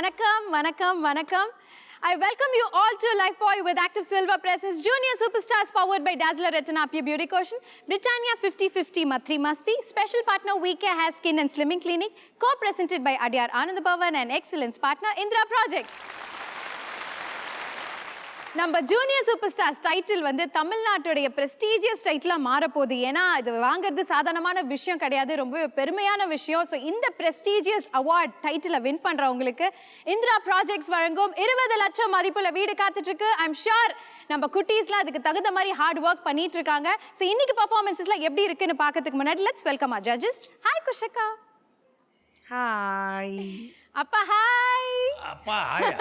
Vanakkam. I welcome you all to Lifebuoy with Active Silver Presents Junior Superstars powered by Dazzler Retina Pure Beauty Caution, Britannia 50-50 Matri Masti, special partner VK Hair Skin and Slimming Clinic, co-presented by Adyar Anandabhavan and excellence partner Indra Projects. நம்ம junior super stars title வந்து தமிழ்நாட்டுடைய prestigious டைட்டிலாக மாறப்போகுது. ஏன்னா இது வாங்குறது சாதாரணமான விஷயம் கிடையாது, ரொம்ப பெருமையான விஷயம். ஸோ இந்த பிரஸ்டீஜியஸ் அவார்ட் டைட்டிலை வின் பண்ணுறவங்களுக்கு இந்திரா ப்ராஜெக்ட்ஸ் வழங்கும் 20 லட்சம் மதிப்புள்ள வீடு காத்துட்ருக்கு. ஐம் ஷுர் நம்ம குட்டீஸ்லாம் அதுக்கு தகுந்த மாதிரி ஹார்ட் ஒர்க் பண்ணிட்டு இருக்காங்க. ஸோ இன்னைக்கு பர்ஃபார்மன்ஸஸ்லாம் எப்படி இருக்குன்னு பார்க்கறதுக்கு முன்னாடி let's welcome our judges. Hi Kushika. Hi அப்பா. ஹாய் அப்பா. ஹாய்.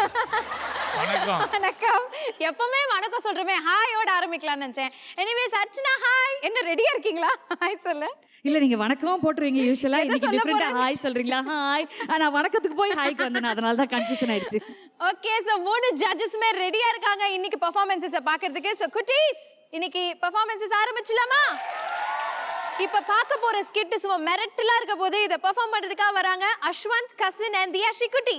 வணக்கம். வணக்கம். எப்பவுமே வணக்கம் சொல்றமே, ஹாயோட ஆரம்பிக்கலாம்னு நினைச்சேன். Anyways Archana hi. என்ன ரெடியா இருக்கீங்களா? ஹாய் சொல்ல. இல்ல நீங்க வணக்கம் போட்டுருவீங்க யூசுவலா, இன்னைக்கு டிஃபரெண்டா ஹாய் சொல்றீங்களா? ஹாய். நான் வணக்கத்துக்கு போய் ஹாய்க்கு வந்தேன், அதனால தான் கன்ஃபியூஷன் ஆயிடுச்சு. ஓகே, சோ மூணு ஜட்ஜஸ்மே ரெடியா இருக்காங்க இன்னைக்கு பெர்ஃபார்மன்ஸஸை பார்க்கிறதுக்கு. சோ குட்டீஸ், இன்னைக்கு பெர்ஃபார்மன்ஸஸ் ஆரம்பிச்சலாமா? இப்ப பார்க்க போற ஸ்கிட் சும்மா மிரட்டலா இருக்க போது. இதை பெர்ஃபார்ம் பண்றதுக்காக வராங்க அஸ்வந்த், கசின் அண்ட் தியா ஷிகுட்டி.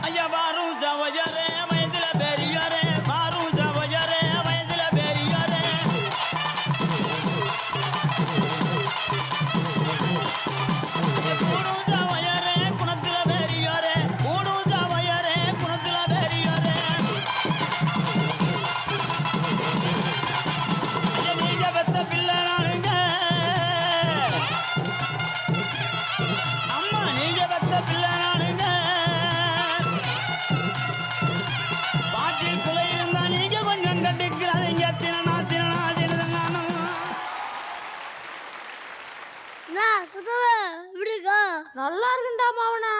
ஐயா வாரும் ஜவஜரே வயதுல பெரியாரே, வாரும் ஜவஜரே வயதுல பெரியாரே. கூடும் ஜவஜரே குணத்துல பெரியாரே, கூடும் ஜவஜரே குணத்துல பெரியாரே. ஐயா நீங்க பெத்த பிள்ளை நானுங்க, அம்மா நீங்க பெத்த பிள்ளை நானுங்க. பாட்டில் இருந்தா நீங்க கொஞ்சம் கட்டிக்கிறாதீங்க. தினனா தினனா தினதானும் நல்லா இருக்குண்டா மாவனா.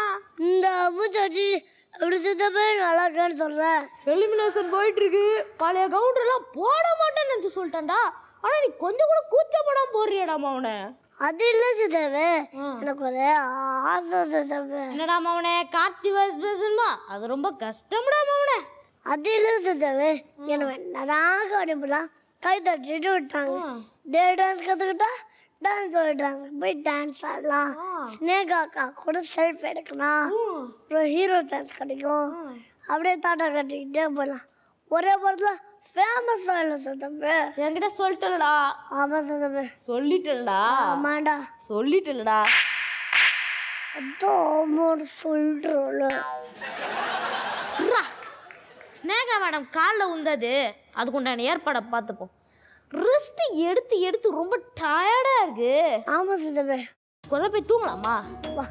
இந்த பூச்சாச்சி எப்படி சுத்தப்பே நல்லா இருக்கேன்னு சொல்றேன். எலிமினேஷன் போயிட்டு இருக்கு. பழைய கவுண்டர் எல்லாம் போட மாட்டேன்னு நினைச்சு சொல்லிட்டான்டா. ஆனா நீ கொஞ்சம் கூட கூச்சப்படாம போடுறியடா மாவனே. அது இல்ல சித்தவே, எனக்கு ஒரு ஆசை சித்தவே. என்னடா மாவனே, கார்த்தி வாய்ஸ் பேசணுமா? அது ரொம்ப கஷ்டம்டா மாவனே. அது இல்ல சித்தவே, எனக்கு என்னதான் கவனிப்பலாம் கை தட்டிட்டு விட்டாங்க. டே டான்ஸ் கற்றுக்கிட்டா டான்ஸ் டான்ஸ் போய் டான்ஸ் ஆடலாம். ஸ்னேகா அக்கா கூட செல்ஃப் எடுக்கலாம். அப்புறம் ஹீரோ டான்ஸ் கிடைக்கும். அப்படியே தாட்டா கட்டிக்கிட்டே போகலாம். ஒரே படத்தில் ஃபேமஸ் ஆகலாம் சத்தப்பே. என்கிட்ட சொல்லிட்டலடா. ஆமாம் சத்தப்பே சொல்லிட்டலடா. ஆமாண்டா சொல்லிட்டலடா. அதான் சொல்கிறோம்ல. ஸ்னேகா மேடம் காலில் உந்தது, அதுக்குண்டான ஏற்பாடை பார்த்துப்போம். ரெஸ்ட் எடுத்து எடுத்து ரொம்ப டயர்டா இருக்கு. ஆமா சித்தப்பே, கொஞ்ச போய் தூங்கலாமா? வா.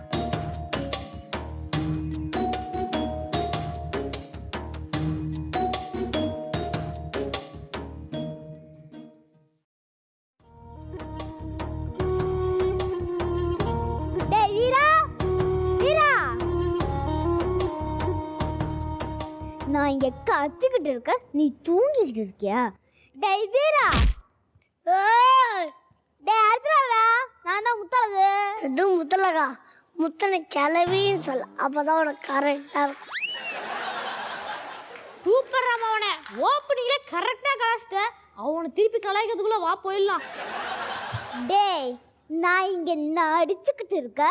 டேய் வீரா, வீரா, நான் இங்க கத்திக்கிட்டு இருக்கேன், நீ தூங்கிட்டு இருக்கியா? டேய் வீரா. டேய் அர்ச்சனாடா, நான் தான் முத்தழகு. எதுவும் முத்தழகா? முத்தனை கிளவின்னு சொல்ல, அப்பதான் உனக்கு கரெக்டா இருக்கும். சூப்பர் அவனை ஓப்பனிங்ல கரெக்டா கலாச்சிட்ட. அவனை திருப்பி கலாய்க்கிறதுக்குள்ள வா போயிடலாம். டேய் நான் இங்க நடிச்சுக்கிட்டு இருக்க,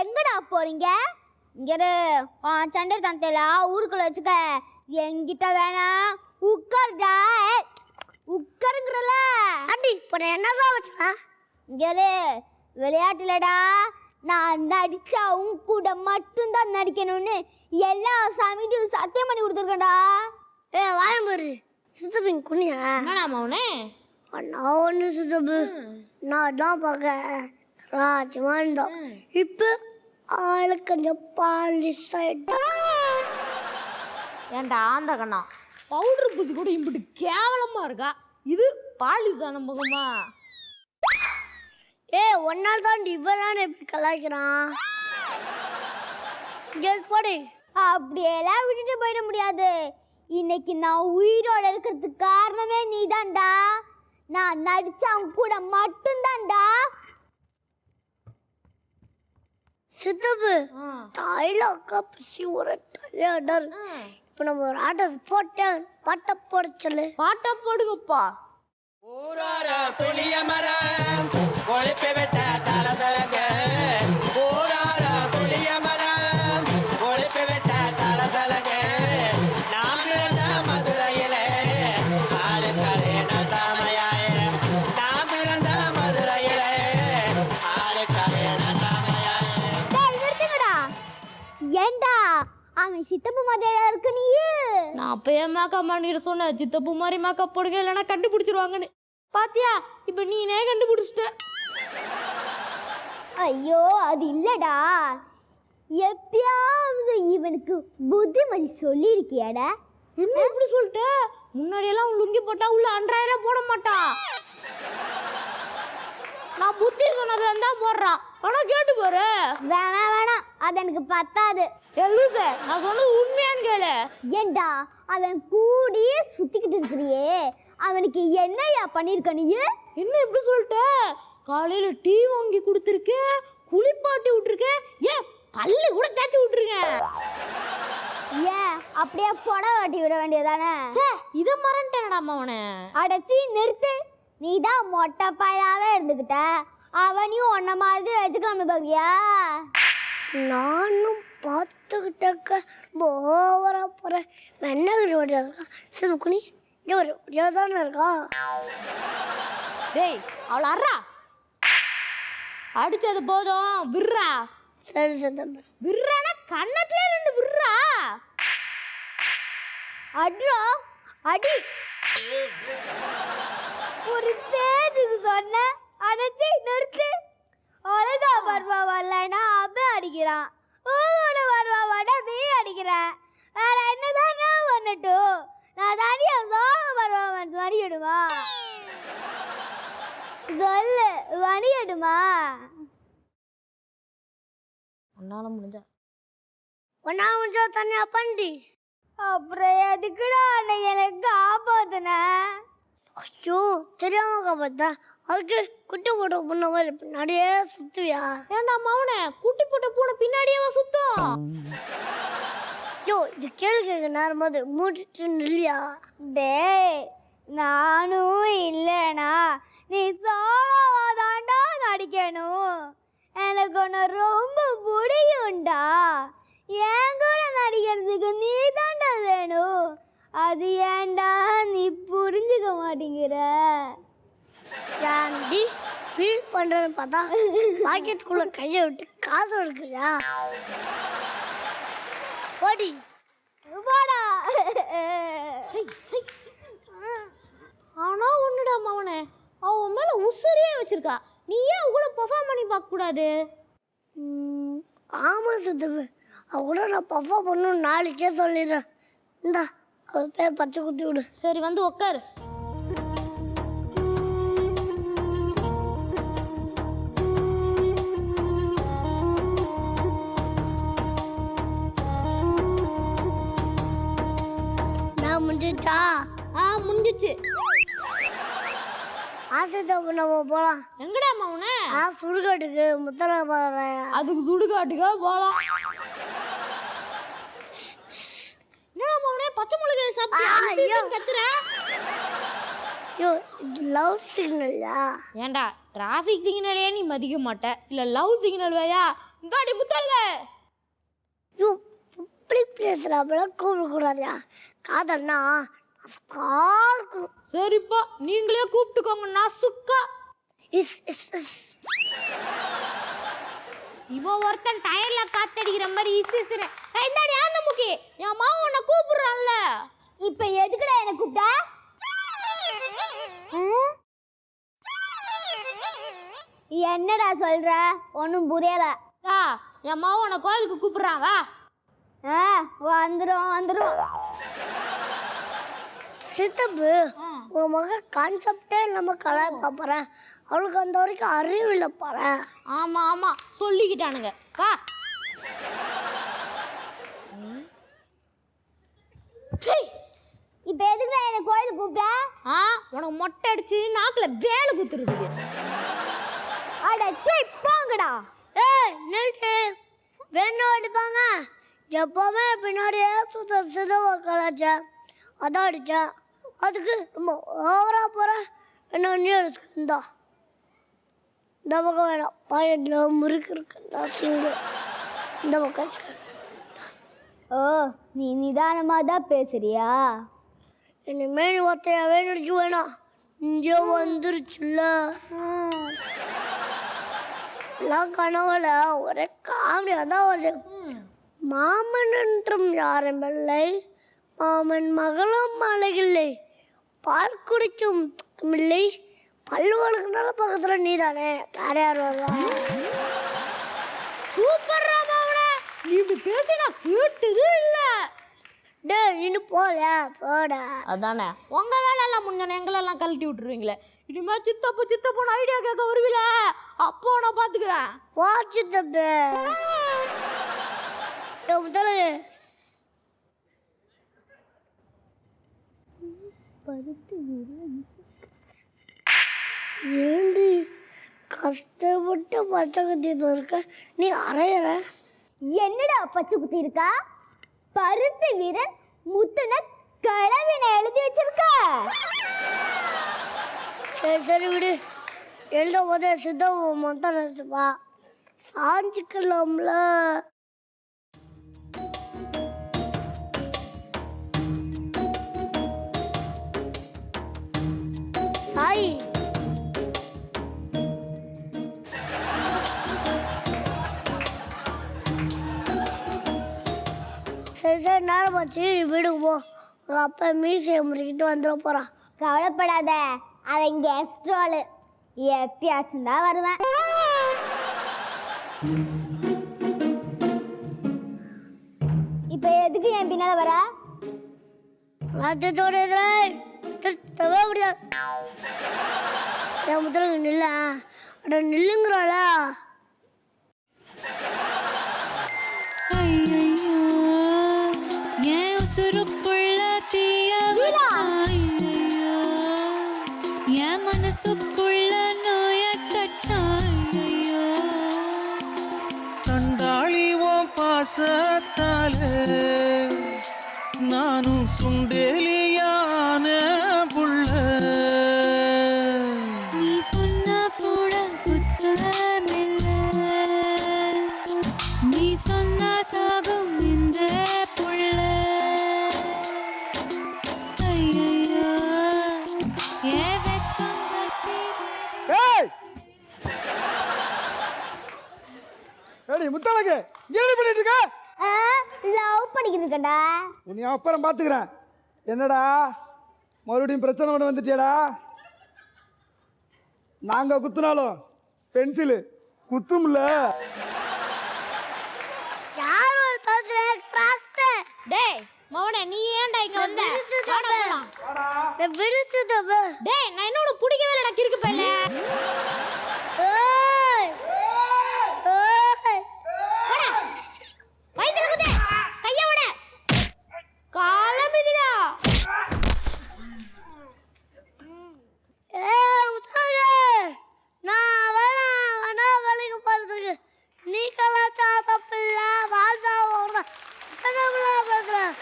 எங்கடா போறீங்க? இங்க சண்டை தந்தையில ஊருக்குள்ள வச்சுக்க, என்கிட்ட வேணா உட்கார்டா. உட்காருங்கிறல அடி இப்போ என்னதான் வச்சா? இங்கே விளையாட்டுலடா, நான் நடிச்சா உன் கூட மட்டும்தான் நடிக்கணும்னு எல்லா சாமியும் சத்தியம் பண்ணி கொடுத்துருக்கேன்டா. வாயம்பரு சித்தப்பின் குனியா வேணாமா அவனே? நான் ஒன்று சித்தப்பு, நான் தான் பார்க்க ராஜமா இருந்தோம். இப்போ ஆளு கொஞ்சம் பாலிஷ் ஆயிட்டா. ஏன்டா ஆந்த கண்ணா, பவுடர் பூசி கூட இம்பிட்டு கேவலமா இருக்கா, இது பாலிசான முகமா? ஒன்னால் தான் இவரான எப்படி கலாய்க்கிறான். போடு. அப்படியெல்லாம் விட்டுட்டு போயிட முடியாது. இன்னைக்கு நான் உயிரோட இருக்கிறதுக்கு காரணமே நீ தான்டா. நான் நடிச்சா அவங்க கூட மட்டும்தான்டா. சித்தப்பு டைலாக்கா பசி ஒரு டயர்டா இப்போ நம்ம ஒரு ஆட்டத்தை போட்டேன், பாட்டை போட சொல்லு. பாட்டை போடுங்கப்பா. ஊரார புளிய மரம் ஒழிப்பு விட்ட தலசலங்க ஊரார புளிய மரம் ஒழிப்பு விட்ட தலசலங்க நாம் பிறந்த மதுரையிலே ஆளுக்கரை நட்டாமையாய நாம் பிறந்த மதுரையிலே ஆளுக்கரை நட்டாமையாய. ஏண்டா அவன் சித்தப்பு மாதிரியா இருக்கு நீ? நான் அப்பயே மேக்கப் பண்ணிட்டு சொன்னேன், சித்தப்பு மாதிரி மேக்கப் போடுங்க இல்லைன்னா கண்டுபிடிச்சிருவாங்கன்னு. பாத்தியா, இப்ப நீனே கண்டுபிடிச்சிட்ட. ஐயோ அது இல்லடா, எப்பயாவது இவனுக்கு புத்திமதி சொல்லியிருக்கியாடா? என்ன இப்படி சொல்லிட்ட? முன்னாடியெல்லாம் லுங்கி போட்டா உள்ள 2000 போட மாட்டான். நான் புத்தி சொன்னதுல இருந்தா போடுறான். ஆனா கேட்டு பாரு. வேணாம் வேணாம், அது எனக்கு பத்தாது. லூச, நான் சொன்னது உண்மையான்னு கேளு. ஏண்டா அவன் கூடியே சுத்திக்கிட்டு இருக்கிறியே, அவனுக்கு என்னையா பண்ணிருக்க நீ? என்ன இப்படி சொல்லிட்ட? காலையில டீ வாங்கி கொடுத்துருக்கேன், குளிப்பாட்டி விட்டுருக்கேன், ஏன் பல்லு கூட தேய்ச்சி விட்டுருக்கேன். ஏன் அப்படியே புடவை வாட்டி விட வேண்டியதானே? சே, இதை மறந்துட்டேன்டா அவனை. அடைச்சி நிறுத்து, நீ தான் மொட்டை பாயாவே இருந்துக்கிட்ட, அவனையும் ஒன்ன மாதிரி வச்சுக்கலாம்னு பாக்கியா? நானும் பார்த்துக்கிட்டக்க ஓவரா போகிறேன். வெண்ணகிரி வழியாக இருக்கா சிவக்குனி, இங்கே ஒரு வழியாக தானே இருக்கா? டேய், அவளை அறா அடிச்சது போதும், விர்றா. சரி சரி தம்பி, விர்றானா கண்ணத்துல ரெண்டு விர்றா. அட்ரா அடி, ஒரு பேருக்கு சொன்ன அடைச்சி நிறுத்து. அழுதா வருவா வரலன்னா அவன் அடிக்கிறான், ஊட வருவா வட நீ அடிக்கிற. வேற என்னதான் நான் பண்ணட்டும்? நான் தனியா வருவா வணிகிடுமா? சொல்லு, வணிகிடுமா? உன்னால முடிஞ்சா தனியா பண்ணி. அப்புறம் எதுக்குடா அன்னைக்கு எனக்கு காப்பாத்துன? ஐயோ, தெரியாம காப்பாத்தா. அதுக்கு குட்டி போட்ட பூனை மாதிரி பின்னாடியே சுத்துவியா? ஏண்டா மவனே, குட்டி போட்ட பூனை பின்னாடியே சுத்தும்? ஐயோ, இது கேள்வி கேட்க நேரமாவது மூடிட்டு இல்லையா? டேய், நானும் இல்லைனா நீ சோழவாதாண்டா நடிக்கணும். எனக்கு ஒன்று ரொம்ப பிடிக்கும்டா. என் கூட நடிக்கிறதுக்கு நீ தாண்டா வேணும். அது ஏன்டா நீ புரிஞ்சுக்க மாட்டேங்கிற? ஏன்டி ஃபீல் பண்றேன்னு பார்த்தா பாக்கெட்டுக்குள்ள கையை விட்டு காசு எடுக்கிறியா? ஓடி போடா. ஆனா ஒண்ணுடா மவனே, அவன் மேல உசுரியே வச்சிருக்கா. நீ ஏன் கூட பெர்ஃபார்ம் பண்ணி பார்க்க கூடாது? ஆமா சித்தப்பு, அவ கூட நான் பெர்ஃபார்ம் பண்ணணும் நாளைக்கே சொல்லிடுறேன். இந்தா அவ பேர் பச்சை குத்தி விடு. சரி, வந்து உட்காரு. நான் முடிஞ்சிச்சா? முடிஞ்சிச்சு. ஆசைத்தப்பு நம்ம போலாம். எங்கடா மவுனே? சுடுகாட்டுக்கு முத்தனை பாக்குறேன். அதுக்கு சுடுகாட்டுக்கா போலாம். என்னடா மவுனே, பச்சை மிளகாய் சாப்பிட்டு கத்துற? யோ, இது லவ் சிக்னல்யா? ஏண்டா, டிராஃபிக் சிக்னலே நீ மதிக்க மாட்ட, இல்ல லவ் சிக்னல் வேயா? இந்தாடி முத்தல்ல. யோ, பப்ளிக் பிளேஸ்ல அப்பெல்லாம் கூப்பிடக்கூடாதுயா. காதல்னா சரிப்பா, நீங்களே கூப்பிட்டுக்கோங்க. நான் சுக்கா இவன் ஒருத்தன் டயர்ல காத்தடிக்கிற மாதிரி இந்தாடி ஆந்த முக்கி, என் மாவன் உன்னை கூப்பிடுறான்ல. இப்ப எதுக்குடா என்ன கூப்பிட்ட? என்னடா சொல்ற? ஒன்னும் புரியல. என் மாவன் உன்னை கோயிலுக்கு கூப்பிடுறான், வா. வந்துரும். சித்தப்பு, உன் மக கான்செப்டே நம்ம கலாய் பார்ப்பறேன். அவளுக்கு அந்த வரைக்கும் அறிவு இல்லை பாரு. ஆமா சொல்லிக்கிட்டானுங்க, வா. இப்ப எதுக்குடா என்ன கோயிலுக்கு கூப்பிட்ட? உனக்கு மொட்டை அடிச்சு நாக்குல வேலை குத்துறதுக்கு. அட சீ, போங்கடா. நிறுத்து. வேணும் அடிப்பாங்க, எப்போவுமே பின்னாடியே சுத்த சிதவ கலாச்சேன் அதான் அடித்தேன். அதுக்கு ரொம்ப ஓவராக போகிறேன். என்ன நீ அடிச்சுருந்தா இந்த பக்கம் வேணாம். பாயிண்டில் முறுக்கு இருக்கு. நான் சிங்கிள் இந்த பக்கம் வச்சுக்கிறேன். ஓ நீ நிதானமாக தான் பேசுறியா? இனிமேல் நீ ஒத்தையாவே நடிக்க வேணாம். இங்கே வந்துருச்சுல்ல எல்லாம் கனவுல ஒரே காமெடியாக தான் வருது. மாமன் என்றும் யாரும் இல்லை, மாமன் மகளும் மலையில்லை, பால் குடிக்கும் இல்லை, பல்லுவலுக்குனால பக்கத்தில் நீ தானே வேற யார் வருவா? சூப்பர் ராமாவனே, நீ இப்படி பேசி நான் கேட்டது இல்லை. டே நின்று போல போட. அதானே உங்க வேலையெல்லாம் முன்னே எங்களெல்லாம் கழட்டி விட்டுருவீங்களே. இனிமே சித்தப்பு ஐடியா கேட்க வருவீல, அப்போ நான் பார்த்துக்கிறேன். வாட்சி தப்பு முதல்ல ஏண்டி கஷ்டப்பட்டு பச்சை குத்திட்டு இருக்க நீ அரையிற? என்னடா பச்சை குத்தி இருக்கா? பருத்தி வீரன் முத்துன கிழவினை எழுதி வச்சிருக்க. சரி சரி விடு. எழுத போதே சித்தம் மொத்தம் நினச்சிப்பா சாஞ்சிக்கலாம்ல. சாய் சரி சரி நேரம் ஆச்சு, வீடுக்கு போ. உங்கள் அப்பா மீசையை முறுக்கிட்டு வந்துட போகிறான். கவலைப்படாத, அவன் கெஸ்ட்ரோலு எப்பயாச்சும் தான் வருவேன். இப்ப எதுக்கு என் பின்னால வர? ராஜ்யத்தோட திருத்தவே முடியாது. என் முதல்ல நில்ல. அட நில்லுங்கிறாள. ஐயையோ, என் உசுருக்குள்ள தீய வச்சாயையோ, என் மனசுக்குள்ள நோய கச்சாயையோ. சண்டாளி உன் பாசத்தால நானும் சுண்டேலியான புள்ள. நீ கொன்னா கூட குத்தமில்ல, நீ சொன்னா சாகும் இந்த புள்ள. ஐயையோ, என் வெக்கம் கத்தி ஏய் ஏடி முத்தழகு இங்க என்ன பண்ணிட்டு இருக்க? லவ் பண்ணிக்கிட்டு இருக்கடா. உன்னை அப்புறம் பாத்துக்கிறேன். என்னடா மறுபடியும் பிரச்சனை ஒன்று வந்துட்டியாடா? நாங்க குத்துனாலும் பென்சிலு குத்தும்ல. யார் ஒரு டிராக்டர்? டேய் மவனே, நீ ஏன்டா இங்க வந்த? விடுச்சு தப்பு. டேய் நான் என்னோட பிடிக்கவே இல்லடா கிறுக்கு பையல. ஏய் ஏய் போடா வயித்துல குத்து, கைய விட, கால மிதிடா. ஏய் முத்தழகு, நான் வேணா வேலைக்கு போறதுக்கு. நீ கலாச்சா தப்பில்ல, வாழ்ந்தா ஓடுற பேசுறேன்.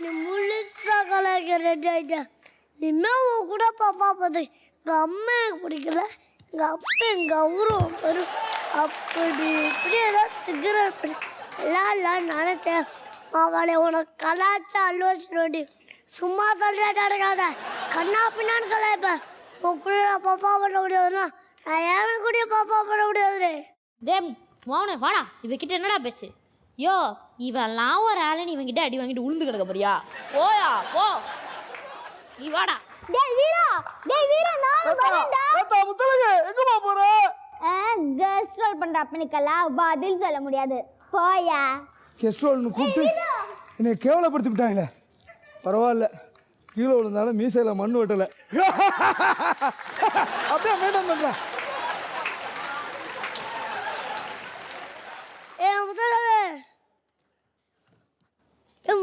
நீ முழுசா கலாய்க்க ரெடி ஆயிட்ட. இனிமே உன் கூட பாப்பா பார்த்து எங்கள் அம்மா எனக்கு பிடிக்கல, எங்கள் அப்பா எங்கள் கௌரவம் வரும். அப்படி இப்படி ஏதாவது திகிற எல்லாம் நினைச்சேன். அவளை உனக்கு கலாச்சா அல்வச்சிரோடி சும்மா சொல்லிட்டு நடக்காத. கண்ணா பின்னான்னு கலாய்ப்பேன். உன் கூட பாப்பா பண்ண முடியாதுன்னா நான் ஏன கூட பாப்பா பண்ண முடியாது. டேய் மவனே வாடா, இவகிட்ட என்னடா பேச்சு? யோ இவெல்லாம் ஒரு ஆளு, இவங்கிட்ட அடி வாங்கிட்டு உளுந்து கிடக்க போறியா? போயா போ, நீ வாடா. டேய் வீரா நான் வரேன்டா. முத்தழகு எங்கம்மா போற? கெஸ்ட் ரோல் பண்ற அப்பனுக்கெல்லாம் பதில் சொல்ல முடியாது, போயா. கெஸ்ட்ரோல்னு கூப்பிட்டு என்னை கேவலப்படுத்தி விட்டாங்களே. பரவாயில்ல, கீழே விழுந்தாலும் மீசையில் மண் வெட்டலை. அப்படியே மெயின்டைன் பண்ணுறேன்.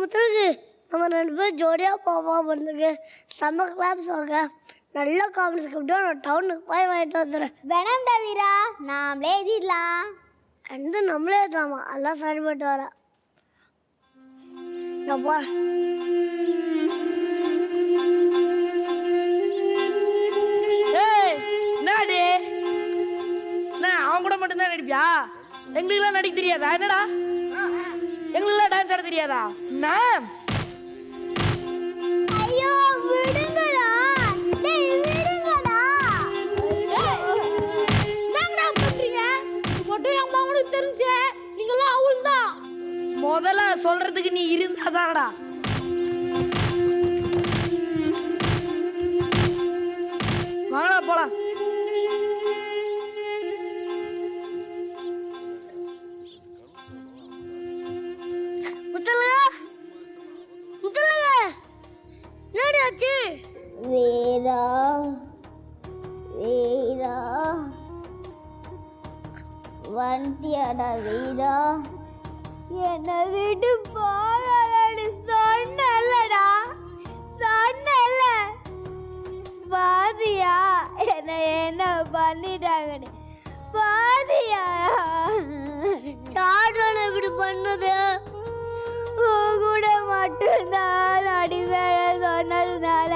முத்தழகு நம்ம 2 பேரும் ஜோடியாக பர்ஃபார்ம் பண்ணுங்க. செம்ம கிளாப்ஸ் வாங்க. நல்ல காமெடி ஸ்கிரிப்டாக நான் டவுனுக்கு போய் வாங்கிட்டு வந்துடுறேன். வேணாம்டா வீரா, நாமளே எழுதிடலாம். எந்த நம்மளே தாமா எல்லாம் சரிப்பட்டு வர அப்பா ஏய் என்னடி என்ன அவன் கூட மட்டும்தான் நடிப்பியா எங்களுக்கெல்லாம் நடிக்க தெரியாதா என்னடா எங்களுக்கெல்லாம் டான்ஸ் ஆட தெரியாதா நான் ஐயோ விடுங்கடா டேய் விடுங்கடா என்னங்கடா பண்றீங்க மட்டும் என் மகனுக்கு தெரிஞ்சே நீங்களாம் அவள்தான் முதல்ல சொல்றதுக்கு நீ இருந்தாதாடா வாங்கடா போலாம் முத்தலக முத்தலக என்னடி ஆச்சு வீரா வீரா வந்தியாடா வீரா என்னை விட்டு போகாதடி சொன்னல்லடா சொன்னல்ல பாதியா என்னை என்ன பண்ணிட்டாங்கன்னு பாதியா யாரோட இப்படி பண்ணது உன் கூட மட்டும்தான் அடி வேலை சொன்னதுனால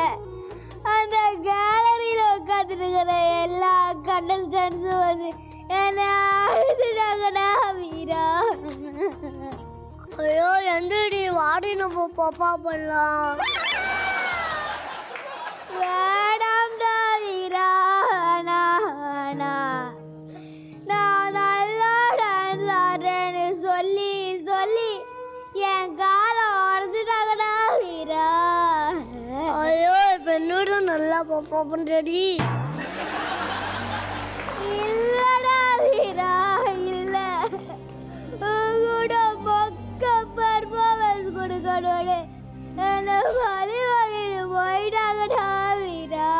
அந்த கேலரியில் உட்காந்துருக்கிற எல்லா கண்டஸ்டன்ஸும் வந்து என்னை அழுதுட்டாங்கடா வீரா ஐயோ எந்தடி வாடி நம்ம பாப்பா பண்ணலாம் வேடாம்டா வீரா நான் நல்லா டான்ஸ் ஆடுறேன்னு சொல்லி சொல்லி என் காலை உடஞ்சிட்டாங்கடா வீரா ஐயோ இப்போ என்னோட நல்லா பாப்பா பண்ணுறடி இல்லடா வீரா இல்ல கூட பக்க பர்ஃபார்மன்ஸ் கொடுக்கணும்னு என்ன பழி வாங்கிட்டு போயிட்டாங்கடா வீரா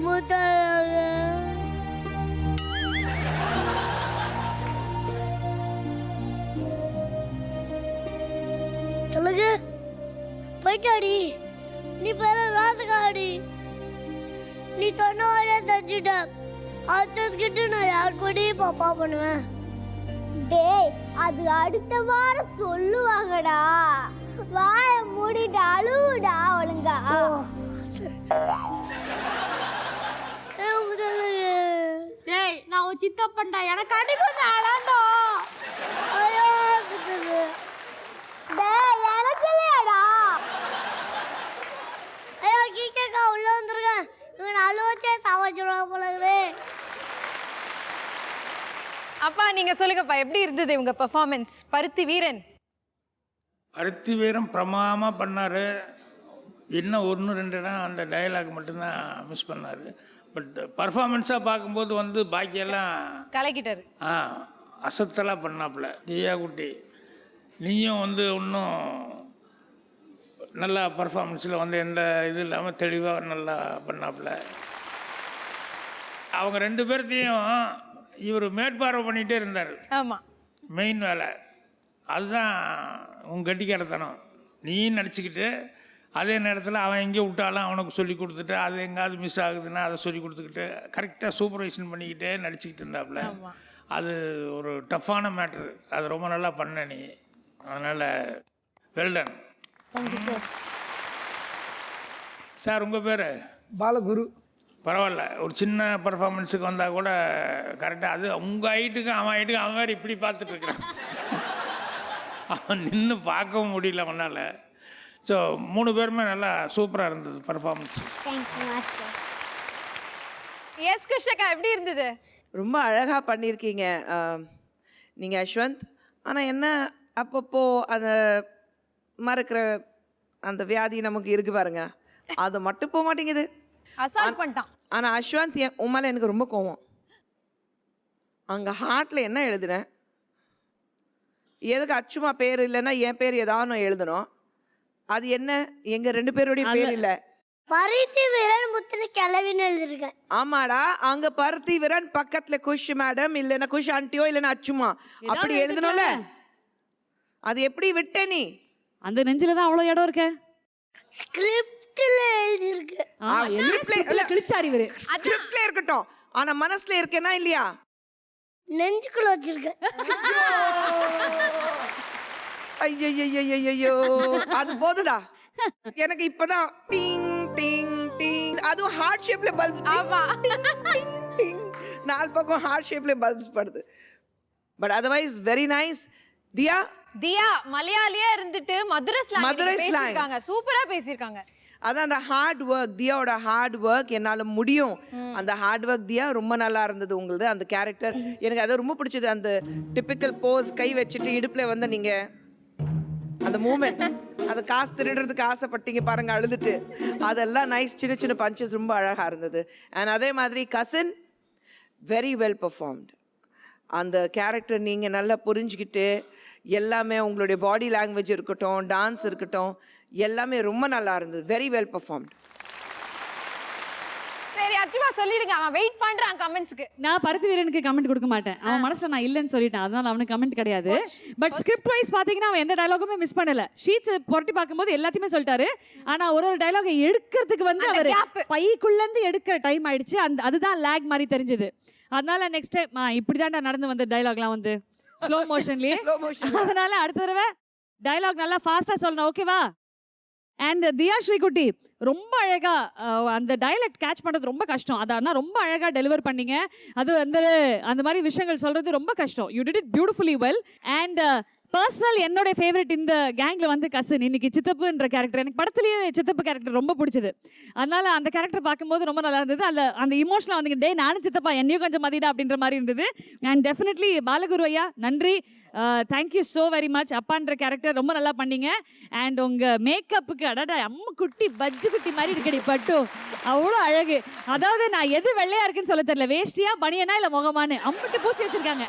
முத்தழக சொல்லுங்க போயிட்டாடி நீ பேர ராசகாடி நீ சொன்ன வழியா செஞ்சுட்ட அடுத்ததுக்கிட்ட நான் யார் கூடயும் பாப்பா பண்ணுவேன் டேய் அது அடுத்த வாரம் சொல்லுவாங்கடா வாய மூடிட்டு அழுவுடா ஒழுங்கா டேய் நான் உன் சித்தப்பன்டா எனக்காண்டி கொஞ்சம் அழாண்டோ ஐயோ சுத்துது டேய் எனக்கு இல்லையாடா ஐயோ கீக்கா உள்ள வந்துருங்க இவன் அழுவச்சே சாவச்சிருவாங்க போல இருக்குது அப்பா நீங்க சொல்லுங்கப்பா எப்படி இருந்தது உங்க பெர்ஃபார்மன்ஸ் பருத்தி வீரன்? பருத்தி வீரம் பிரமாதமாக பண்ணார். இன்னும் 1-2 இடம் அந்த டயலாக் மட்டும்தான் மிஸ் பண்ணார். பட் பர்ஃபார்மன்ஸாக பார்க்கும்போது வந்து பாக்கியெல்லாம் கலக்கிட்டாரு. அசத்தலாக பண்ணாப்புல. தியா குட்டி நீயும் வந்து இன்னும் நல்லா பர்ஃபார்மன்ஸில் வந்து எந்த இது இல்லாமல் தெளிவாக நல்லா பண்ணாப்புல. அவங்க 2 பேர்த்தையும் இவர் மேற்பார்வை பண்ணிகிட்டே இருந்தார். ஆமாம், மெயின் வேலை அதுதான். உன் கட்டிக்காரத்தனம். நீ நடிச்சுக்கிட்டு அதே நேரத்தில் அவன் எங்கே விட்டாலும் அவனுக்கு சொல்லி கொடுத்துட்டு அது எங்கேயாவது மிஸ் ஆகுதுன்னா அதை சொல்லி கொடுத்துக்கிட்டு கரெக்டாக சூப்பர்வைஷன் பண்ணிக்கிட்டே நடிச்சுக்கிட்டு இருந்தாப்புல. அது ஒரு டஃப்பான மேட்ரு. அது ரொம்ப நல்லா பண்ண நீ. அதனால் வெல்டன். Thank you sir. சார் உங்கள் பேர்? பாலகுரு. பரவாயில்ல, ஒரு சின்ன பர்ஃபார்மன்ஸுக்கு வந்தால் கூட கரெக்டாக அது உங்கள் ஹைட்டுக்கு அவன் ஹைட்டுக்கு அவன் வேறு இப்படி பார்த்துட்ருக்குறான். அவன் நின்று பார்க்கவும் முடியல அவனால். ஸோ 3 பேருமே நல்லா சூப்பராக இருந்தது பர்ஃபார்மன்ஸ். Thank you master. எஸ் குஷக்கா எப்படி இருந்தது? ரொம்ப அழகாக பண்ணியிருக்கீங்க நீங்கள் அஸ்வந்த். ஆனால் என்ன அப்பப்போ அந்த மறக்கிற அந்த வியாதி நமக்கு இருக்கு பாருங்க, அது மட்டும் போக மாட்டேங்குது. அசால்ட் பண்ணிட்டான். ஆனால் அஸ்வந்த் உமால எனக்கு ரொம்ப கோவம். அங்கே ஹார்ட்டில் என்ன எழுதுனேன், எதுக்கு அச்சுமா பேர் இல்லைன்னா என் பேர் ஏதாவது நான் எழுதணும். அது என்ன, எங்கள் 2 பேருடைய பேர் இல்லை. பருத்தி வீரன் முத்துன கிளவின்னு எழுதிருக்கேன். ஆமாடா, அங்கே பருத்தி வீரன் பக்கத்தில் குஷ் மேடம் இல்லைன்னா குஷ் ஆண்டியோ இல்லைன்னா அச்சுமா அப்படி எழுதணும்ல. அது எப்படி விட்ட நீ? அந்த நெஞ்சில தான் அவ்வளோ இடம் இருக்க. ஸ்கிரிப்ட்ல எழுதிருக்கு. கிழிச்சாரி இவரு. ஸ்கிரிப்ட்ல இருக்கட்டும். ஆனா மனசுல இருக்கேனா இல்லையா? நெஞ்சுக்குள்ள வச்சிருக்கேன். ஐயோ அது போதுடா. எனக்கு இப்பதான் டிங் டிங் டிங், அதுவும் ஹார்ட் ஷேப்ல பல்ப்ஸ். ஆமா. நாலு பக்கம் ஹார்ட் ஷேப்ல பல்ப்ஸ் படுது. But otherwise very nice. Diya மலையாளியா இருந்துட்டு மதுரை ஸ்லாங் பேசிருக்காங்க. சூப்பரா பேசிருக்காங்க. அதான் அந்த ஹார்ட் ஒர்க், தியாவோட ஹார்ட் ஒர்க், என்னால் முடியும். அந்த ஹார்ட் ஒர்க் தியா ரொம்ப நல்லா இருந்தது உங்களுது. அந்த கேரக்டர் எனக்கு அதை ரொம்ப பிடிச்சது. அந்த டிப்பிக்கல் போஸ், கை வச்சுட்டு இடுப்பில் வந்து நீங்கள் அந்த மூமெண்ட், அந்த காசு திருடுறதுக்கு ஆசைப்பட்டீங்க பாருங்க, அழுதுட்டு, அதெல்லாம் நைஸ். சின்ன சின்ன பஞ்சஸ் ரொம்ப அழகாக இருந்தது. அண்ட் அதே மாதிரி கசின் வெரி வெல் பெர்ஃபார்ம்டு. அந்த கேரக்டர் நீங்கள் நல்லா புரிஞ்சுக்கிட்டு எல்லாமே உங்களுடைய பாடி லாங்குவேஜ் இருக்கட்டும், டான்ஸ் இருக்கட்டும், எல்லாமே ரொம்ப நல்லா இருந்தது. Very well performed. சரி அச்சுமா சொல்லிடுங்க, அவன் வெயிட் பண்றான் கமெண்ட்ஸ்க்கு. நான் பருத்தி வீரனுக்கு கமெண்ட் கொடுக்க மாட்டேன். அவன் மனசுல நான் இல்லைன்னு சொல்லிட்டேன், அதனால அவனுக்கு கமெண்ட் கிடையாது. பட் ஸ்கிரிப்ட் வைஸ் பாத்தீங்கன்னா அவன் எந்த டயலாகுமே மிஸ் பண்ணல. ஷீட்ஸ் புரட்டி பார்க்கும்போது எல்லாத்தையுமே சொல்லிட்டாரு. ஆனா ஒரு டயலாக் எடுக்கிறதுக்கு வந்து அவர் பைக்குள்ள இருந்து எடுக்கிற டைம் ஆயிடுச்சு. அதுதான் லேக் மாதிரி தெரிஞ்சது. அதனால நெக்ஸ்ட் டைம் இப்படிதான்டா நடந்து வந்த டயலாக்லாம் வந்து ஸ்லோ மோஷன்லயே. அதனால அடுத்த தடவை டயலாக் நல்லா ஃபாஸ்டா சொல்லணும், ஓகேவா? அண்ட் தியா ஸ்ரீகுட்டி ரொம்ப அழகா அந்த டயலக்ட் கேட்ச் பண்றது ரொம்ப கஷ்டம். அதான் ரொம்ப அழகா டெலிவர் பண்ணீங்க. அது அந்த மாதிரி விஷயங்கள் சொல்றது ரொம்ப கஷ்டம். You did it beautifully well. And personal என்னோட ஃபேவரட் இந்த கேங்ல வந்து கசின். இன்னைக்கு சித்தப்புன்ற கேரக்டர் எனக்கு படத்துலயே சித்தப்பு கேரக்டர் ரொம்ப பிடிச்சது. அதனால அந்த கேரக்டர் பார்க்கும்போது ரொம்ப நல்லா இருந்தது. அந்த இமோஷனல் வந்து டே நானும் சித்தப்பா என்னையும் கொஞ்சம் மதிடா அப்படின்ற மாதிரி இருந்தது. அண்ட் டெஃபினெட்லி பாலகுரு ஐயா நன்றி, தேங்க்யூ ஸோ வெரி மச். அப்பான்ற கேரக்டர் ரொம்ப நல்லா பண்ணீங்க. அண்ட் உங்கள் மேக்கப்புக்கு அடடா அம்மு குட்டி பஜ்ஜு குட்டி மாதிரி இருக்கடி பட்டு, அவ்வளோ அழகு. அதாவது நான் எது வெள்ளையா இருக்குன்னு சொல்ல தெரியல, வேஷ்டியா பனியனா இல்லை முகமானு அம்முட்டு பூசி வச்சிருக்காங்க.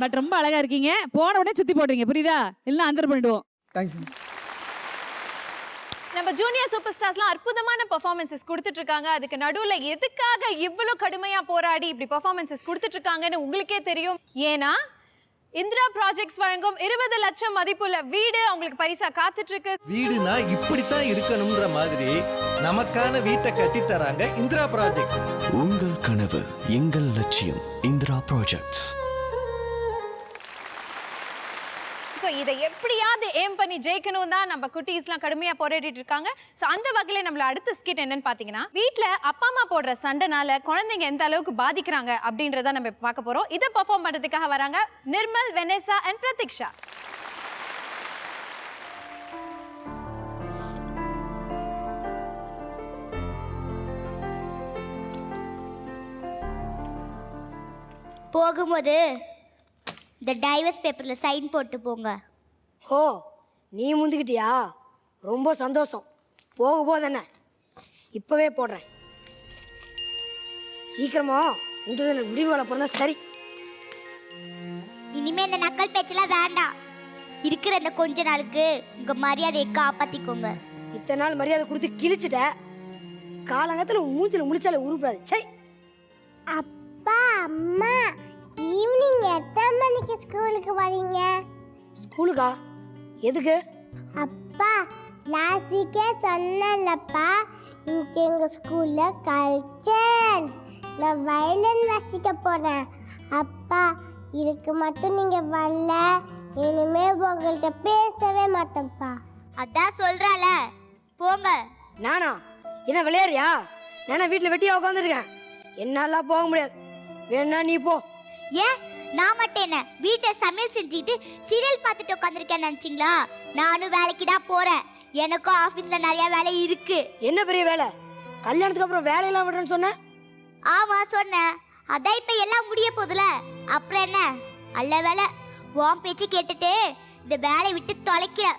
பட் ரொம்ப அழகா இருக்கீங்க. போன உடனே சுற்றி போடுறீங்க, புரியுதா? இல்லை அந்தர் பண்ணிடுவோம். தேங்க்ஸ். நம்ம ஜூனியர் சூப்பர் ஸ்டார்ஸ்லாம் அற்புதமான பெர்ஃபார்மன்ஸஸ் கொடுத்துட்டு இருக்காங்க. அதுக்கு நடுவுல எதுக்காக இவ்வளோ கடுமையா போராடி இப்படி பெர்ஃபார்மன்ஸஸ் கொடுத்துட்டு இருக்காங்கன்னு உங்களுக்கே தெரியும். ஏன்னா இந்திரா ப்ராஜெக்ட்ஸ் வழங்கும் 20 லட்சம் மதிப்புள்ள வீடு அவங்களுக்கு பரிசா காத்துட்டு இருக்கு. வீடுனா இப்படித்தான் இருக்கணும்ன்ற மாதிரி நமக்கான வீட்டை கட்டி தராங்க இந்திரா ப்ராஜெக்ட்ஸ். உங்கள் கனவு எங்கள் லட்சியம் இந்திரா ப்ராஜெக்ட்ஸ். ஸோ இதை எப்படியாவது ஏம் பண்ணி ஜெயிக்கணும் தான் நம்ம குட்டீஸ்லாம் கடுமையாக போராடிட்டு இருக்காங்க. ஸோ அந்த வகையில் நம்மள அடுத்த ஸ்கிட் என்னன்னு பார்த்தீங்கன்னா, வீட்டில் அப்பா அம்மா போடுற சண்டைனால குழந்தைங்க எந்த அளவுக்கு பாதிக்கிறாங்க அப்படின்றத நம்ம பார்க்க போகிறோம். இதை பெர்ஃபார்ம் பண்ணுறதுக்காக வராங்க நிர்மல், வெனேசா அண்ட் பிரதீக்ஷா. போகும்போது இந்த டைவர்ஸ் பேப்பரில் சைன் போட்டு போங்க. ஹோ, நீ முந்திக்கிட்டியா? ரொம்ப சந்தோஷம். போக போதென்ன, இப்போவே போடுறேன். சீக்கிரமா இந்த விடிவுகளை பிறந்தா சரி. இனிமே இந்த நக்கல் பேச்செல்லாம் வேண்டாம். இருக்கிற இந்த கொஞ்ச நாளுக்கு உங்க மரியாதையை காப்பாத்திக்கோங்க. இத்தனை நாள் மரியாதை கொடுத்து கிழிச்சிட்ட, காலங்கத்தில் மூஞ்சில முடிச்சாலே உருப்படாது. சை. அப்பா அம்மா, ஈவினிங் எத்தனை மணிக்கு ஸ்கூலுக்கு வரீங்க? ஸ்கூலுக்கா? எதுக்கு? அப்பா, லாஸ்ட் வீக்கே சொன்னேன்லப்பா, இன்னைக்கு எங்கள் ஸ்கூலில் கல்ச்சரல், நான் வயலின் வாசிக்க போகிறேன். அப்பா, இதுக்கு மட்டும் நீங்கள் வரல, இனிமே உங்கள்கிட்ட பேசவே மாட்டேன்ப்பா. அதான் சொல்கிறால, போங்க. நானா? என்ன விளையாடுறியா? நானா வீட்டில் வெட்டியா உட்காந்துருக்கேன், என்னாலாம் போக முடியாது. வேணா நீ போ. ஏன் நான் மட்டும் என்ன வீட்டில் சமையல் செஞ்சுக்கிட்டு சீரியல் பார்த்துட்டு உட்காந்துருக்கேன்னு நினச்சிங்களா? நானும் வேலைக்கு தான் போகிறேன். எனக்கும் ஆஃபீஸில் நிறையா வேலை இருக்கு. என்ன பெரிய வேலை? கல்யாணத்துக்கு அப்புறம் வேலையெல்லாம் விடுறேன்னு சொன்னேன். ஆமாம் சொன்னேன். அதான் இப்போ எல்லாம் முடிய போகுதுல, அப்புறம் என்ன? நல்ல வேலை உன் பேச்சு கேட்டுட்டு இந்த வேலையை விட்டு தொலைக்கிற.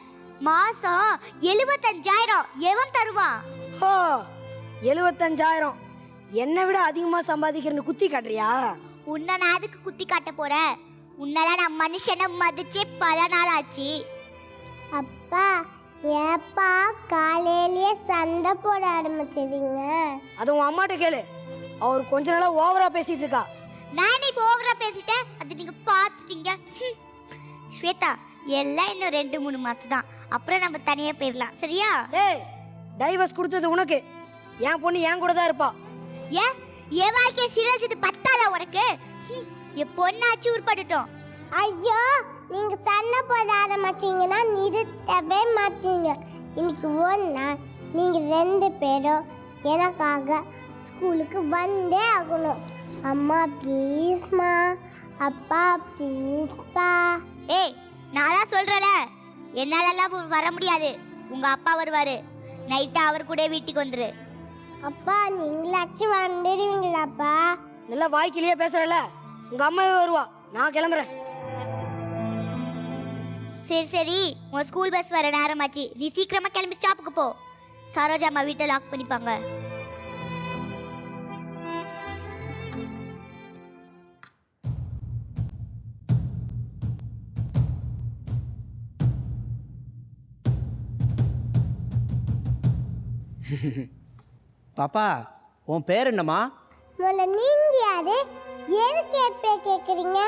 மாதம் 75,000 எவன் தருவான்? ஹோ, 75,000 என்னை விட அதிகமாக சம்பாதிக்கிறேன்னு குத்தி காட்டுறியா? உன்னை நான் அதுக்கு குத்தி காட்ட போறேன்? உன்னெல்லாம் நான் மனுஷனை மதிச்சே பல நாள் ஆச்சு. அப்பா, ஏப்பா காலையிலேயே சண்டை போட ஆரம்பிச்சிருங்க? அது உன் அம்மாட்ட கேளு, அவர் கொஞ்ச நாளா ஓவரா பேசிட்டு இருக்கா. நான் இப்போ ஓவரா பேசிட்டேன், அது நீங்க பார்த்துட்டீங்க. ஸ்வேதா, எல்லாம் இன்னும் 2-3 மாசம் தான், அப்புறம் நம்ம தனியா போயிடலாம், சரியா? ஏய், டைவர்ஸ் கொடுத்தது உனக்கு, என் பொண்ணு என் கூட தான் இருப்பா. ஏன் என் வாழ்க்கையை சீரழிச்சது பத்தாதா உனக்கு? என் பொண்ணாச்சு உருப்படட்டும். ஐயோ, நீங்க சண்டை போட ஆரம்பிச்சீங்கன்னா நிறுத்தவே மாட்டீங்க. இன்னைக்கு ஒரு நாள் நீங்க 2 பேரும் எனக்காக ஸ்கூலுக்கு வந்தே ஆகணும். அம்மா ப்ளீஸ்மா, அப்பா ப்ளீஸ்பா. ஏய், நான் தான் சொல்றல, என்னாலலாம் வர முடியாது. உங்க அப்பா வருவாரு, நைட்டா அவர் கூட வீட்டுக்கு வந்துரு. அப்பா நீங்களாச்சும் வந்துடுவீங்களாப்பா? நல்லா வாய்க்கிலேயே பேசுறல, உங்க அம்மாவே வருவா. நான் கிளம்புறேன். சரி சரி, உன் ஸ்கூல் பஸ் வர நேரமாச்சு. நீ சீக்கிரமா கிளம்பி ஸ்டாப்புக்கு போ. சரோஜா அம்மா வீட்டை லாக் பண்ணிப்பாங்க. பாப்பா, உன் பேர் என்னம்மா? முதல்ல நீங்க யாரு? எதுக்கு என் பேர் கேக்குறீங்க?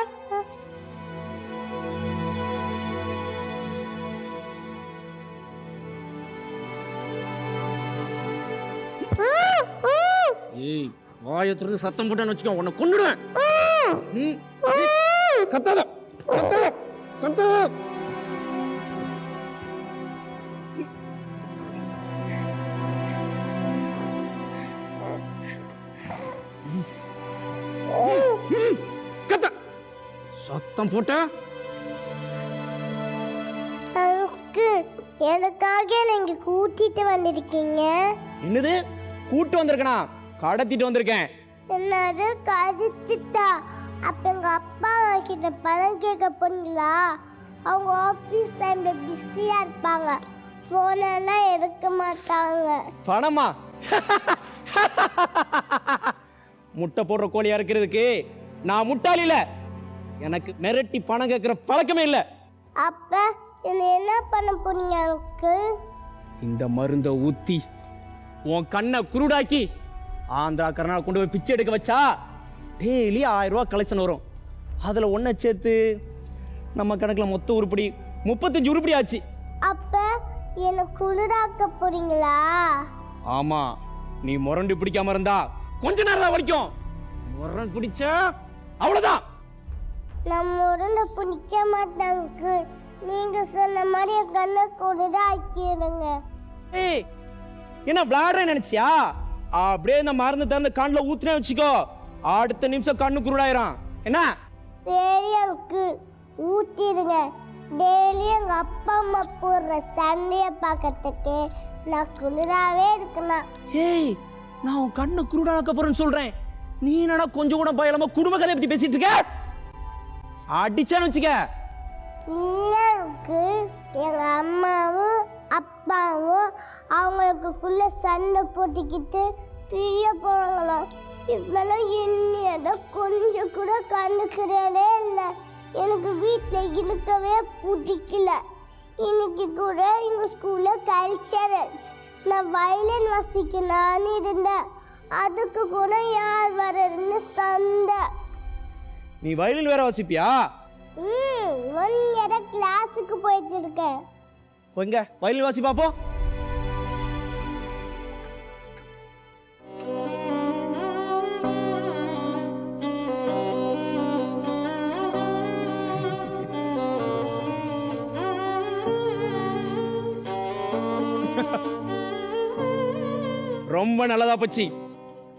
ஏய், வாயத்துறது சத்தம் போட்டான்னு வச்சுக்கோ, உன்னை கொன்னுடுவேன். கத்தாத கத்தாத கத்தாத. கத்த சத்தம் போட்ட எனக்காக நீங்க கூட்டிட்டு வந்திருக்கீங்க. என்னது கூட்டு வந்திருக்கனா? கடத்திட்டு வந்திருக்கேன். என்னது கடத்திட்டா? அப்ப எங்க அப்பா கிட்ட பணம் கேட்க போனீங்களா? அவங்க ஆபீஸ் டைம்ல பிஸியா இருப்பாங்க, போனெல்லாம் எடுக்க மாட்டாங்க. பணமா? முட்டை போடுற கோழியா இருக்கிறதுக்கு நான் முட்டாளி இல்ல. எனக்கு மிரட்டி பணம் கேட்கிற பழக்கமே இல்ல. அப்ப என்ன பண்ண போறீங்க அங்கிள்? இந்த மருந்தை ஊத்தி உன் கண்ணை குருடாக்கி ஆந்திரா கர்நாடகா கொண்டு போய் பிச்சை எடுக்க வச்சா டெய்லி 1000 ரூபா கலெக்ஷன் வரும். அதுல ஒன்றை சேர்த்து நம்ம கணக்கில் மொத்த உருப்படி 35 உருப்படி ஆச்சு. அப்ப என்ன குளிராக்க போறீங்களா? ஆமா, நீ முரண்டு பிடிக்காம இருந்தா கொஞ்ச நேரம் தான் வலிக்கும். முரண்டு பிடிச்ச அவ்வளவுதான். நான் முரண்ட பிடிக்க மாட்டாங்க. நீங்க சொன்ன மாதிரி என் கண்ணை குளிராக்கிடுங்க. ஏய், என்ன விளையாடுற நினைச்சியா? அப்படியே இந்த மருந்து தந்து கண்ணில் ஊத்துனே வச்சுக்கோ, அடுத்த நிமிஷம் கண்ணு குருடாயிரும். என்ன? சரி அங்கிள், ஊத்திடுங்க. டெய்லி எங்க அப்பா அம்மா போடுற சண்டைய பார்க்கறதுக்கு நான் குளிராவே இருக்கணும். ஏய், நான் உன் கண்ணை குருடாக்க போறேன்னு சொல்றேன். நீ என்னடா கொஞ்சம் கூட பயலாம குடும்ப கதையை பத்தி பேசிட்டு இருக்க? அடிச்சான்னு வச்சுக்க. எங்க அம்மாவும் அப்பாவும் அவங்களுக்குள்ள சண்டை போட்டுக்கிட்டு பிரிய போறாங்களாம். இவெல்லாம் என்னையத கொஞ்சம் கூட கண்டுக்கிறதே இல்லை. எனக்கு வீட்டில் இருக்கவே பிடிக்கல. இன்னைக்கு கூட எங்க ஸ்கூல்ல கல்ச்சரல், நான் வயலின் வாசிக்கலான்னு இருந்தேன். அதுக்கு கூட யார் வரன்னு சண்டை. நீ வயலின் வேற வாசிப்பியா? கிளாஸுக்கு போயிட்டு இருக்கேன். எங்க வயலின் வாசி பாப்போம். ரொம்ப நல்லதா போச்சு.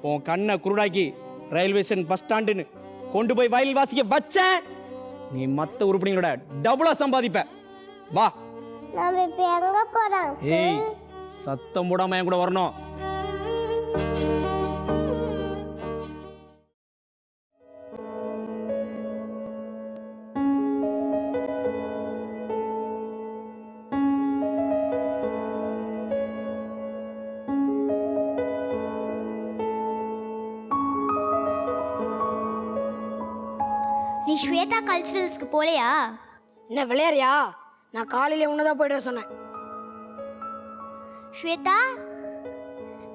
உன் கண்ணை குருடாக்கி ரயில்வே ஸ்டேஷன் பஸ் ஸ்டாண்டுன்னு கொண்டு போய் வயலில் வாசிக்க வச்சேன். நீ மத்த உருப்படிகளோட டபுளா சம்பாதிப்ப. வா. நான் இப்ப எங்க போறேன்? ஏய், சத்தம் போடாம என் கூட வரணும். நீ ஸ்வேதா கல்ச்சரல்ஸ்க்கு போலையா? என்ன விளையாடுறியா? நான் காலையில உன்னதான் போயிட்டு சொன்னேன். ஸ்வேதா,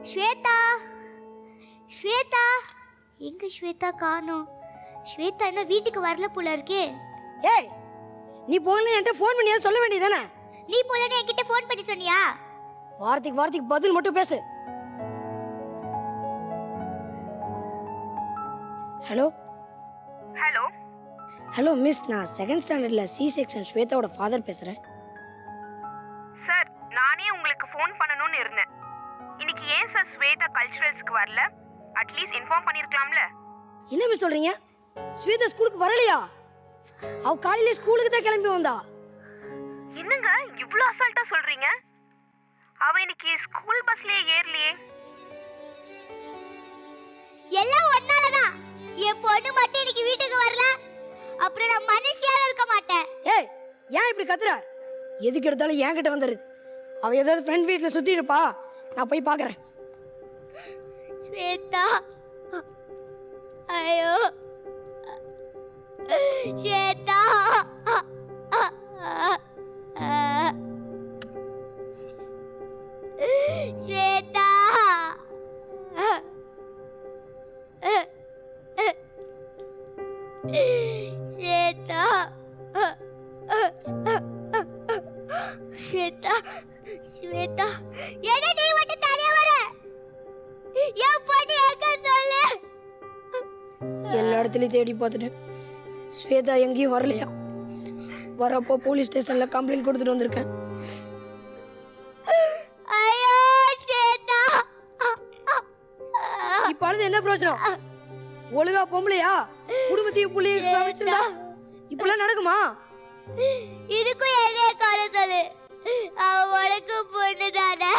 ஸ்வேதா, ஸ்வேதா, எங்க ஸ்வேதா காணோம்? ஸ்வேதா என்ன வீட்டுக்கு வரல போல இருக்கே. ஏய், நீ போகல என்கிட்ட ஃபோன் பண்ணியா சொல்ல வேண்டியதானே? நீ போலன்னு என்கிட்ட ஃபோன் பண்ணி சொன்னியா? வார்த்தைக்கு பதில் மட்டும் பேசு. ஸ்வேதா, ஸ்வேதா, எங்க ஸ்வேதா காணோம்? ஸ்வேதா என்ன வீட்டுக்கு வரல போல இருக்கே. நீ போலன்னு என்கிட்ட ஃபோன் பண்ணி சொன்னியா? வார்த்தைக்கு வார்த்தைக்கு பதில் மட்டும் பேசு. வார்த்தைக்கு வார்த்தைக்கு பதில் மட்டும் பேசு. Shweta, hello hello hello miss, நான் செகண்ட் ஸ்டாண்டர்டில் சி செக்ஷன் ஸ்வேதாவோட ஃபாதர் பேசுகிறேன். சார், நானே உங்களுக்கு ஃபோன் பண்ணணும்னு இருந்தேன். இன்னைக்கு ஏன் சார் ஸ்வேதா கல்ச்சுரல்ஸ்க்கு வரல? அட்லீஸ்ட் இன்ஃபார்ம் பண்ணியிருக்கலாம்ல. என்ன மிஸ் சொல்கிறீங்க? ஸ்வேதா ஸ்கூலுக்கு வரலையா? அவ காலையில ஸ்கூலுக்கு தான் கிளம்பி வந்தா. என்னங்க இவ்ளோ அசால்ட்டா சொல்றீங்க? அவ இன்னைக்கு ஸ்கூல் பஸ்லயே ஏறலையே. எல்லாம் ஒன்னாலதான். என் பொண்ணு மட்டும் இன்னைக்கு வீட்டுக்கு வரல, அப்புறம் நான் மனுஷியாவே இருக்க மாட்டேன். ஏய், ஏன் இப்படி கத்துற? எதுக்கு எடுத்தாலும் என் கிட்ட வந்துருது. அவ ஏதாவது ஃப்ரெண்ட் வீட்ல சுத்தி இருப்பா, நான் போய் பார்க்கறேன். ஸ்வேதா, ஐயோ ஸ்வேதா, ஸ்வேதா, ஸ்வேதா, ஸ்வேதா, ஸ்வேதா, என்ன நீ மட்டும் தனியா வர? என் பொண்ணு எங்க சொல்லு? எல்லா இடத்துலயும் தேடி பார்த்துட்டேன், ஸ்வேதா எங்கேயும் வரலையா. வரப்போ போலீஸ் ஸ்டேஷன்ல கம்ப்ளைண்ட் கொடுத்துட்டு வந்திருக்கேன். ஐயோ ஸ்வேதா, இப்ப அழுது என்ன பிரயோஜனம்? ஒழுங்கா பொம்பளையா குடும்பத்தையும் புள்ளையும் கவனிச்சிருந்தா இப்பெல்லாம் நடக்குமா? இதுக்கும் என்னைய கார சொல்லு. அவ உனக்கு பொண்ணு தானே?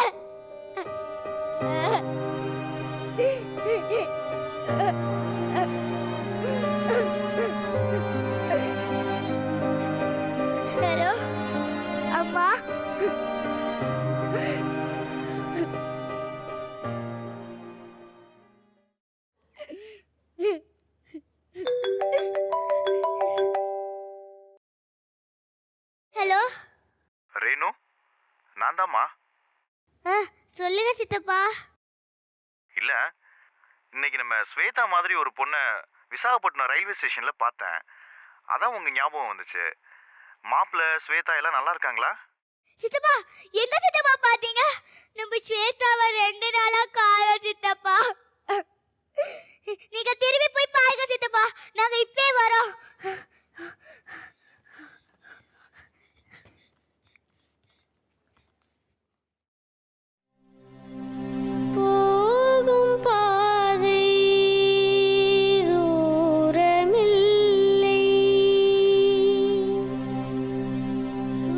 ஹலோ அம்மா. ஹலோ ரேணு, நான் தாம்மா. சொல்லுங்க சித்தப்பா. இல்ல, இன்னைக்கு நம்ம ஸ்வேதா மாதிரி ஒரு பொண்ணை விசாகப்பட்டினம் ரயில்வே ஸ்டேஷன்ல பார்த்தேன். அதான் உங்க ஞாபகம் வந்துச்சு. மாப்பிள்ள ஸ்வேதா எல்லாம் நல்லா இருக்காங்களா? சித்தப்பா, எங்க சித்தப்பா பாத்தீங்க? நம்ம ஸ்வேதாவை 2 நாளா காணோம் சித்தப்பா. நீங்க திரும்பி போய் பாருங்க சித்தப்பா, நாங்க இப்பவே வரோம். போகும் பாதை தூரமில்லை,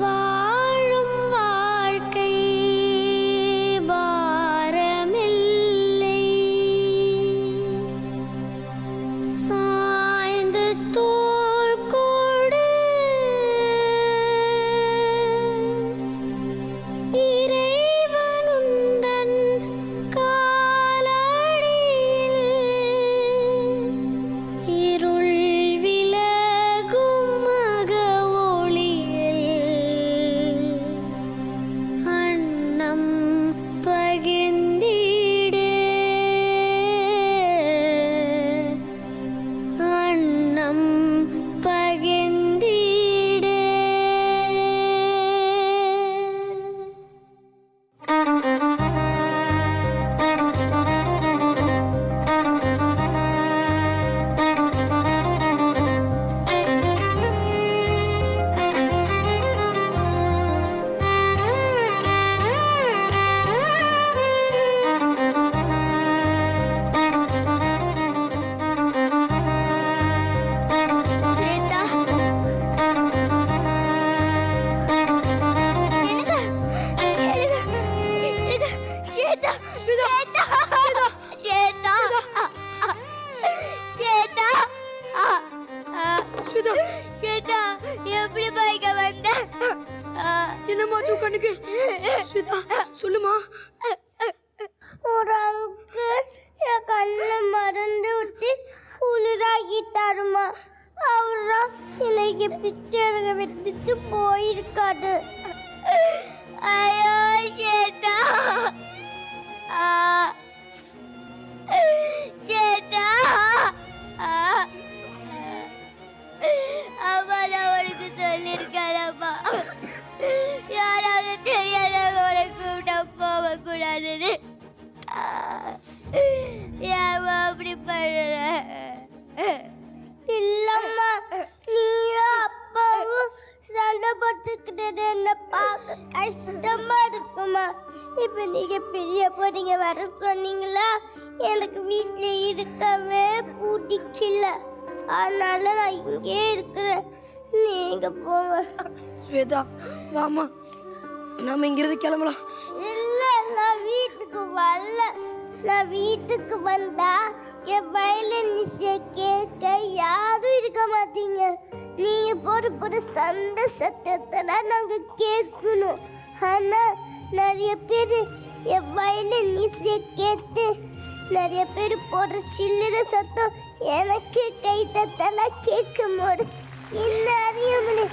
வாழும் வாழ்க்கை பாரமில்லை, சாய்ந்து தோள் கொடு, இறைவனுந்தன் காலடியில் இருள் விலகும் மக ஒளியில் அன்னம் பகிர்ந்திடு, அன்னம் பகிர்ந்திடு. ஸ்வேதா, ஸ்வேதா, ஸ்வேதா, ஸ்வேதா, ஸ்வேதா, எப்படி பைக்க வந்த? என்னம்மா கண்ணுக்கு? ஸ்வேதா சொல்லுமா. ஒரு அங்கிள் என் கண்ணை மறந்து விட்டு குளிராகிட்டாருமா. அவர்தான் இன்னைக்கு பிச்சை எடுக்க விட்டுட்டு போயிருக்காரு. ஐயோ ஸ்வேதா, ஸ்வேதா, அம்மா தான் உனக்கு சொல்லியிருக்காரம்மா, யாராவது தெரியாதவங்க உனக்கு கூப்பிட்டா போகக்கூடாதுன்னு. ஏம்மா அப்படி பண்ணுற? இல்லம்மா, நீயும் அப்பாவும் சண்டை போட்டுக்கிட்டது என்ன பார்க்க கஷ்டமா இருக்குமா. இப்ப நீங்க பெரிய போறீங்க வர சொன்னீங்களா, எனக்கு வீட்டுல இருக்கவே பிடிக்கல. அதனால நான் இங்கே இருக்கிறேன், நீங்க போங்க. ஸ்வேதா வாமா, நாம இங்கிருந்து கிளம்பலாம். இல்ல, நான் வீட்டுக்கு வரல. நான் வீட்டுக்கு வந்தா என் வயலினிசை கேட்க யாரும் இருக்க மாட்டீங்க. நீங்க போற சண்டை சத்தத்தை நாங்க கேட்கணும். ஆனா நிறைய பேர் என் வயலினிசை கேட்டு நிறைய பேர் போடுற சில்லற சத்தம் எனக்கு கை தட்டெல்லாம் கேட்கும் போது இன்னும் அறியாமலே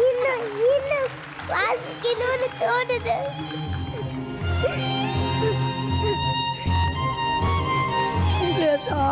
இன்னும் வாசிக்கணும்னு தோணுது. ஸ்வேதா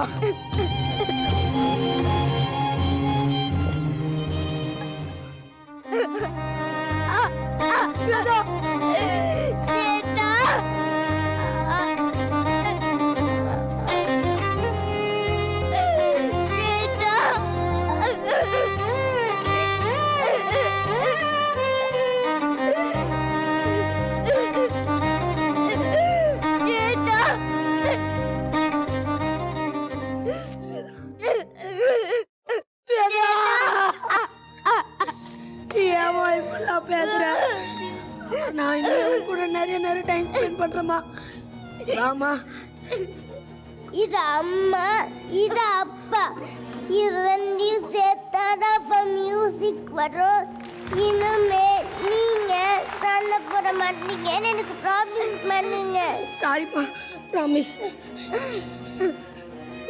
ஏமா இப்பெல்லாம் பேசுறேன்? நான் இன்னும் கூட நிறைய டைம் ஸ்பெண்ட் பண்றேம்மா. ஆமா, இது அம்மா, இது அப்பா, இது ரெண்டையும் சேர்த்தாதான் அப்ப மியூசிக் வரும். இனிமே நீங்க சண்டை போட மாட்டீங்கன்னு எனக்கு ப்ராமிஸ் பண்ணுங்க. சாரிப்பா, ப்ராமிஸ்.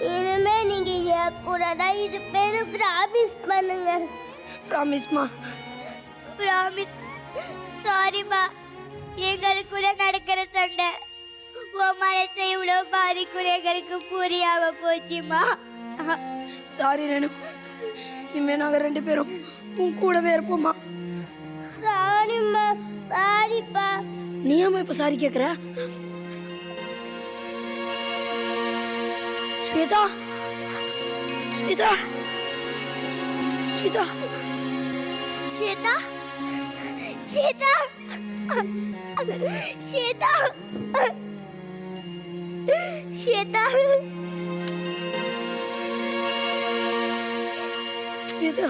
இனிமே நீங்க என் கூட தான் இருப்பேன்னு ப்ராமிஸ் பண்ணுங்க. ப்ராமிஸ்மா. ப்ராமிஸ். சாரிமா, எங்களுக்குள்ள நடக்கிற சண்டை உன் மனசை இவ்வளோ பாதிக்குள்ள எங்களுக்கு புரியாம போச்சுமா. சாரி ரேணு, இனிமே நாங்க 2 பேரும் உன் கூடவே இருப்போம்மா. சாரிம்மா, சாரிப்பா. நீ ஏமா இப்ப சாரி கேக்குற? ஸ்வேதா, ஸ்வேதா, ஸ்வேதா, ஸ்வேதா, ஸ்வேதா, ஸ்வேதா, ஸ்வேதா, ஸ்வேதா,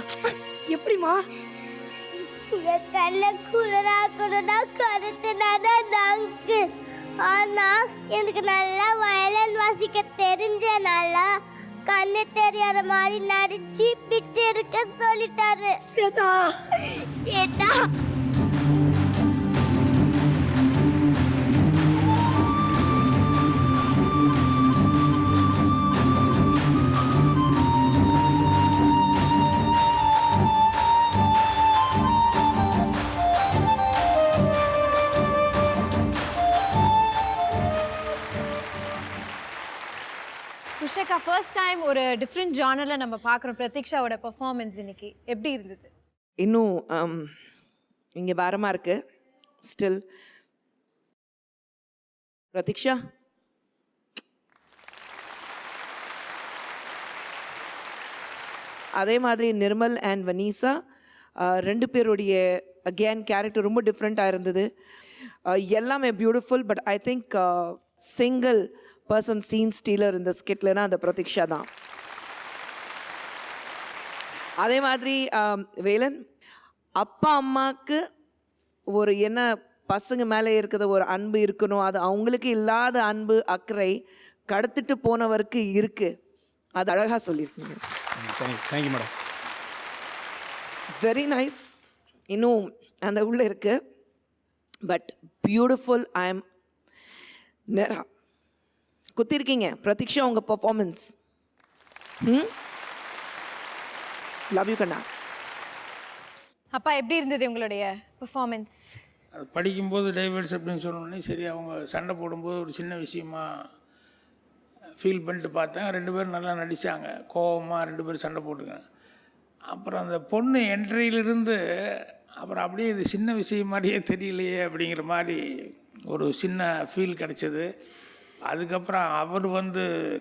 எப்படிமா? என் கண்ணை குளிரா கருத்துனாதான் தாங்கு. ஆனா எனக்கு நல்லா வயலன் வாசிக்க தெரிஞ்சனால கண்ணு தெரியாத மாதிரி நடிச்சு பிச்சை எடுக்க சொல்லிட்டாரு. ஸ்வேதா, ஸ்வேதா, குஷேகா, ஃபர்ஸ்ட் டைம் ஒரு டிஃப்ரெண்ட் ஜானர்ல நம்ம பார்க்குறோம் பிரதீக்ஷாவோட பெர்ஃபார்மன்ஸ் இன்னைக்கு. எப்படி இருந்தது? இன்னும் இங்கே பாரமாக இருக்கு ஸ்டில். பிரதீக்ஷா, அதே மாதிரி நிர்மல் அண்ட் வனீசா 2 பேருடைய அகேன் கேரக்டர் ரொம்ப டிஃப்ரெண்ட்டாக இருந்தது. எல்லாமே beautiful. But I think single person scene stealer இந்த ஸ்கிட்லனா அந்த பிரதீக்ஷா தான். அதே மாதிரி வேலன், அப்பா அம்மாவுக்கு ஒரு என்ன பசங்க மேலே இருக்கிற ஒரு அன்பு இருக்கணும், அது அவங்களுக்கு இல்லாத அன்பு அக்கறை கடத்திட்டு போனவருக்கு இருக்குது. அது அழகாக சொல்லியிருக்கீங்க. Thank you madam. Very nice. இன்னும் அந்த உள்ளே இருக்கு. But beautiful. ஐ எம் நேரா குத்திருக்கீங்க பிரதீக்ஷா, உங்கள் பர்ஃபார்மன்ஸ். லவ் யூ கண்ணா. அப்பா, எப்படி இருந்தது உங்களுடைய பெர்ஃபார்மன்ஸ்? அது படிக்கும்போது டைவர்ஸ் அப்படின்னு சொன்னோடனே சரி, அவங்க சண்டை போடும்போது ஒரு சின்ன விஷயமா ஃபீல் பண்ணிட்டு பார்த்தேன். 2 பேரும் நல்லா நடித்தாங்க. கோபமாக 2 பேரும் சண்டை போட்டுங்க. அப்புறம் அந்த பொண்ணு என்ட்ரியிலிருந்து அப்புறம் அப்படியே இது சின்ன விஷயம் மாதிரியே தெரியலையே அப்படிங்கிற மாதிரி ஒரு சின்ன ஃபீல் கிடச்சிது. அதுக்கப்புறம் அவர்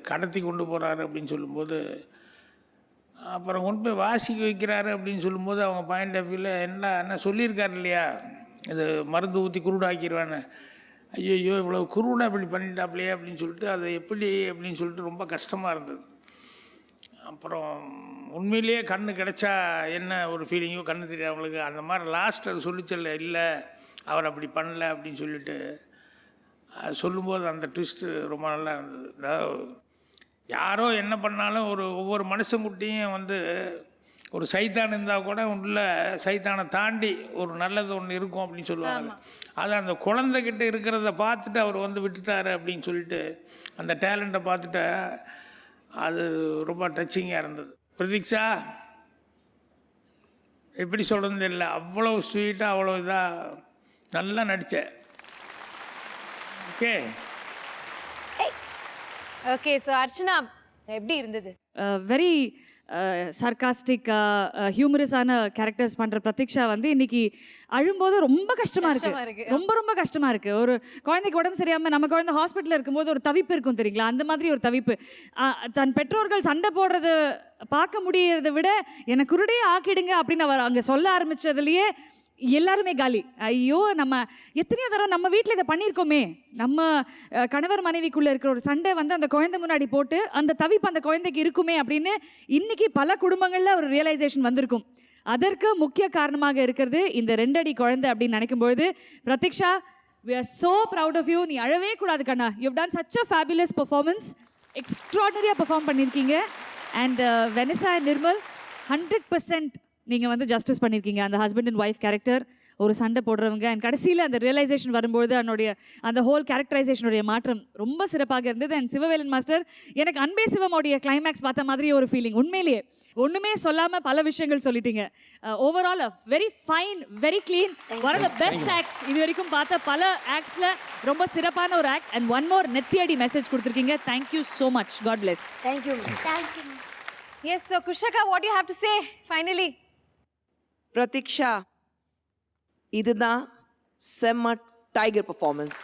கடத்தி கொண்டு போகிறாரு அப்படின்னு சொல்லும்போது அப்புறம் கொண்டு போய் வாசிக்க வைக்கிறாரு அப்படின்னு சொல்லும்போது அவங்க பாயிண்ட் ஆஃப் வியூவில் என்ன சொல்லியிருக்காரு இல்லையா, இது மருந்து ஊற்றி குருடாக்கிடுவேன்னு. ஐயோ இவ்வளோ குருடாக இப்படி பண்ணிட்டாப்லையே அப்படின்னு சொல்லிட்டு அதை எப்படி அப்படின்னு சொல்லிட்டு ரொம்ப கஷ்டமாக இருந்தது. அப்புறம் உண்மையிலேயே கண்ணு கிடச்சா என்ன ஒரு ஃபீலிங்கோ கண்ணு தெரியாதவங்களுக்கு அந்த மாதிரி லாஸ்ட் அது சொல்லிச்சல, இல்லை அவர் அப்படி பண்ணல அப்படின்னு சொல்லிட்டு அது சொல்லும்போது அந்த ட்விஸ்ட்டு ரொம்ப நல்லா இருந்தது. யாரோ என்ன பண்ணாலும் ஒவ்வொரு மனுஷங்குட்டியும் ஒரு சைத்தான் இருந்தால் கூட உள்ள சைத்தானை தாண்டி ஒரு நல்லது ஒன்று இருக்கும் அப்படின்னு சொல்லுவாங்க. அது அந்த குழந்தைகிட்ட இருக்கிறத பார்த்துட்டு அவர் விட்டுட்டாரு அப்படின்னு சொல்லிட்டு அந்த டேலண்ட்டை பார்த்துட்டு அது ரொம்ப டச்சிங்காக இருந்தது. பிரதீக்ஷா எப்படி சொல்கிறது தெரியல, அவ்வளோ ஸ்வீட்டாக அவ்வளோ இதாக நல்லா நடித்தேன். Okay okay. ஸோ அர்ச்சனா எப்படி இருந்தது? வெரி சர்காஸ்டிக்காக ஹியூமரஸான கேரக்டர்ஸ் பண்ணுற பிரதீக்ஷா இன்னைக்கு அழும்போது ரொம்ப கஷ்டமாக இருக்கு. ரொம்ப ரொம்ப கஷ்டமாக இருக்குது. ஒரு குழந்தைக்கு உடம்பு சரியாமல் நம்ம குழந்தை ஹாஸ்பிட்டலில் இருக்கும்போது ஒரு தவிப்பு இருக்கும் தெரியுங்களா, அந்த மாதிரி ஒரு தவிப்பு. தன் பெற்றோர்கள் சண்டை போடுறத பார்க்க முடியறதை விட எனக்கு குருடே ஆக்கிடுங்க அப்படின்னு அவர் அங்கே சொல்ல ஆரம்பித்ததுலேயே எல்லாருமே காலி. ஐயோ நம்ம எத்தனையோ தடவை நம்ம வீட்டில் இதை பண்ணியிருக்கோமே, நம்ம கணவர் மனைவிக்குள்ளே இருக்கிற ஒரு சண்டை அந்த குழந்தை முன்னாடி போட்டு அந்த தவிப்பு அந்த குழந்தைக்கு இருக்குமே அப்படின்னு இன்னைக்கு பல குடும்பங்களில் ஒரு ரியலைசேஷன் வந்திருக்கும். அதற்கு முக்கிய காரணமாக இருக்கிறது இந்த 2 அடி குழந்தை அப்படின்னு நினைக்கும்பொழுது Pratiksha, we are so proud of you. நீ அழவே கூடாது கண்ணா. you've done such a fabulous performance. எக்ஸ்ட்ராடனரியாக பெர்ஃபார்ம் பண்ணியிருக்கீங்க. அண்ட் வெனிசா அண்ட் நிர்மல் 100% நீங்கள் ஜஸ்டிஸ் பண்ணியிருக்கீங்க. அந்த ஹஸ்பண்ட் அண்ட் ஒய்ஃப் கேரக்டர், ஒரு சண்டை போடுறவங்க, அண்ட் கடைசியில் அந்த ரியலைசேஷன் வரும்போது அந்த ஹோல் கேரக்டரைசேஷனுடைய மாற்றம் ரொம்ப சிறப்பாக இருந்தது. அண்ட் சிவவேலன் மாஸ்டர், எனக்கு அன்பே சிவமோடைய கிளைமேக்ஸ் பார்த்த மாதிரி ஒரு ஃபீலிங். உண்மையிலேயே ஒன்றுமே சொல்லாமல் பல விஷயங்கள் சொல்லிட்டீங்க. Overall very fine, very clean, one of the best acts இது வரைக்கும் பார்த்த பல ஆக்ட்ஸில் ரொம்ப சிறப்பான ஒரு ஆக்ட். அண்ட் ஒன் மோர் நெத்தியடி மெசேஜ் கொடுத்துருக்கீங்க. Thank you so much. God bless. Thank you. Yes, so Kushaka, what do you have to say finally? Pratiksha, இதுதான் செம்ம டைகர் பெர்ஃபார்மன்ஸ்.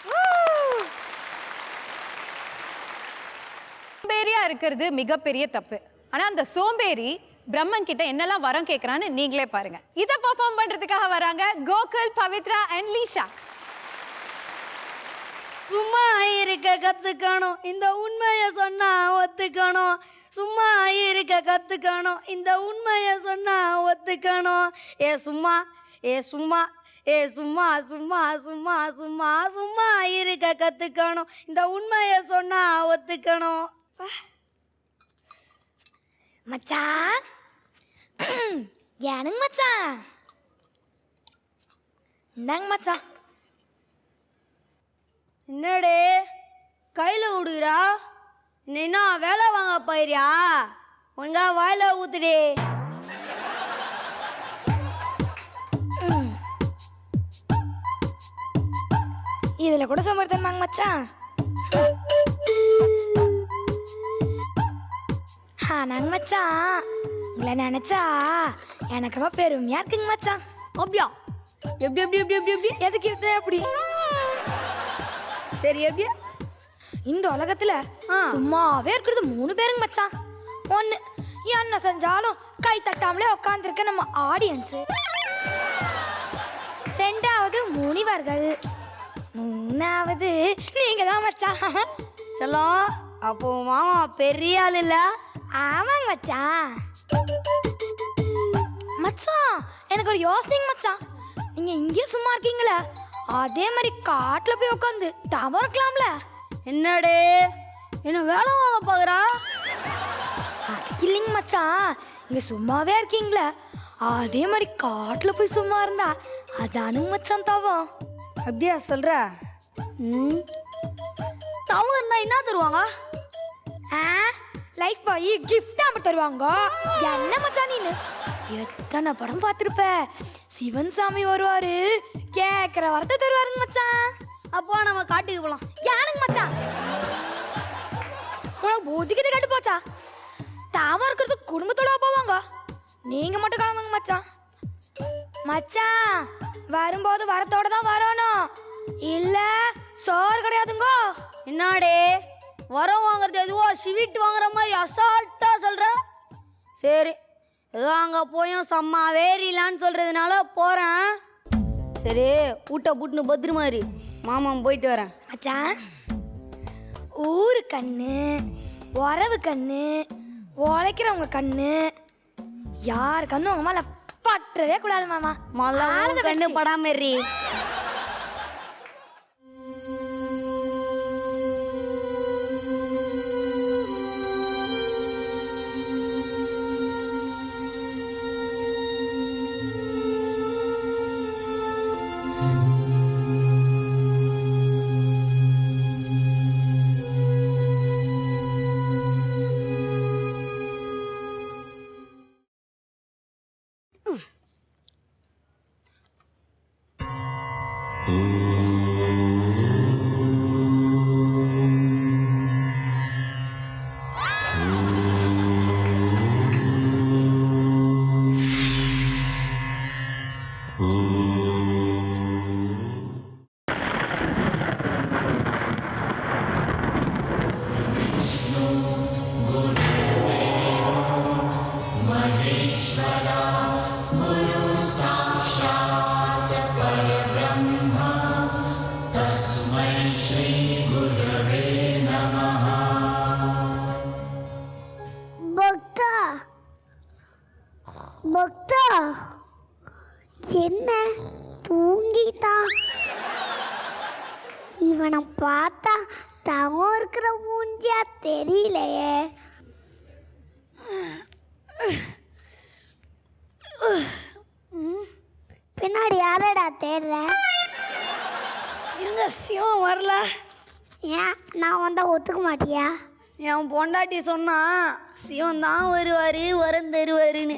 சோம்பேறியா இருக்கிறது மிகப்பெரிய தப்பு. ஆனா அந்த சோம்பேறி பிரம்மன் கிட்ட என்னெல்லாம் வரம் கேட்கறான்னு நீங்களே பாருங்க. இதை பெர்ஃபார்ம் பண்றதுக்காக வராங்க கோகுல், பவித்ரா அண்ட் லீஷா. சும்மா இருக்க கத்துக்கணும், இந்த உண்மையை சொன்னா ஒத்துக்கணும். சும்மா இருக்க கத்துக்கணும், இந்த உண்மையை சொன்னா ஒத்துக்கணும். ஏ சும்மா ஏ சும்மா ஏ சும்மா சும்மா சும்மா சும்மா சும்மா இருக்க கத்துக்கணும், இந்த உண்மையை சொன்னா ஒத்துக்கணும். மச்சான் எனக்கு மச்சான் இந்தாங்க மச்சான். என்னடே கையில் விடுகிறா? என்ன வேலை வாங்க போயிரியா? ஒழுங்கா வாயில ஊத்துடே. இதில் கூட சோம்பேறித்தனமாங்க மச்சான். ஆனாங்க மச்சான், உங்களை நினைச்சா எனக்கு ரொம்ப பெருமையா இருக்குங்க மச்சான். அப்படியா? எப்படி எப்படி எப்படி எப்படி எப்படி எதுக்கு எப்படி எப்படி? சரி எப்படியா? இந்த உலகத்துல சும்மாவே இருக்கிறது 3 பேருங்க மச்சான். ஒன்று என்ன செஞ்சாலும் கை தட்டாமலே உட்காந்துருக்க நம்ம ஆடியன்ஸு. 2வது முனிவர்கள். 3வது நீங்க தான் மச்சான். செல்லம், அப்போ மாமா பெரிய ஆள் இல்ல? ஆமாங்க மச்சான். மச்சான் எனக்கு ஒரு யோசனைங்க மச்சான். நீங்க இங்கே சும்மா இருக்கீங்களே, அதே மாதிரி காட்டுல போய் உட்காந்து தவம் இருக்கலாம்ல? என்னடே என்ன வேலை வாங்க பாக்குறா? அதுக்கு இல்லைங்க மச்சான், இங்க சும்மாவே இருக்கீங்களே, அதே மாதிரி காட்டுல போய் சும்மா இருந்தா அதானுங்க மச்சான் தவம். அப்படியா சொல்ற? தவம் இருந்தா என்ன தருவாங்க? லைஃப் பாய் கிஃப்ட் ஆம்பு தருவாங்க. என்ன மச்சான் நீனு எத்தனை படம் பார்த்துருப்ப? சிவன் சாமி வருவாரு, கேட்குற வரத்தை தருவாருங்க மச்சான். அப்போ நம்ம காட்டுக்கு போலாம். யானுங்க மச்சான், உனக்கு போதிக்கிட்டு கட்டு போச்சா? தாவா இருக்கிறது குடும்பத்தோட போவாங்க, நீங்க மட்டும் கிளம்புங்க மச்சான். மச்சான் வரும்போது வரத்தோட தான் வரணும், இல்ல சோறு கிடையாதுங்க. என்னாடே வரம் வாங்குறது எதுவோ ஸ்வீட் வாங்குற மாதிரி அசால்ட்டா சொல்ற? சரி ஏதோ அங்கே போயும் செம்ம வேறிலான்னு சொல்கிறதுனால போகிறேன். சரி ஊட்ட புட்டுன்னு பத்திரமாரி மாமான் போயிட்டு வரேன். மச்சான், ஊரு கண்ணு, உறவு கண்ணு, உழைக்கிறவங்க கண்ணு, யார் கண்ணு உங்க மேல பற்றவே கூடாது மாமா. மொல்ல கண்ணு படாமரி. பக்தா, என்ன தூங்கிட்டான்? இவனை பார்த்தா தவம் இருக்கிற மூஞ்சியா தெரியலையே. பின்னாடி யாரடா தேடுற? எங்க சிவம் வரல? ஏன் நான் வந்தா ஒத்துக்க மாட்டியா? என் பொண்டாட்டி சொன்னா சிவன் தான் வருவாரு வரம் தருவாருன்னு.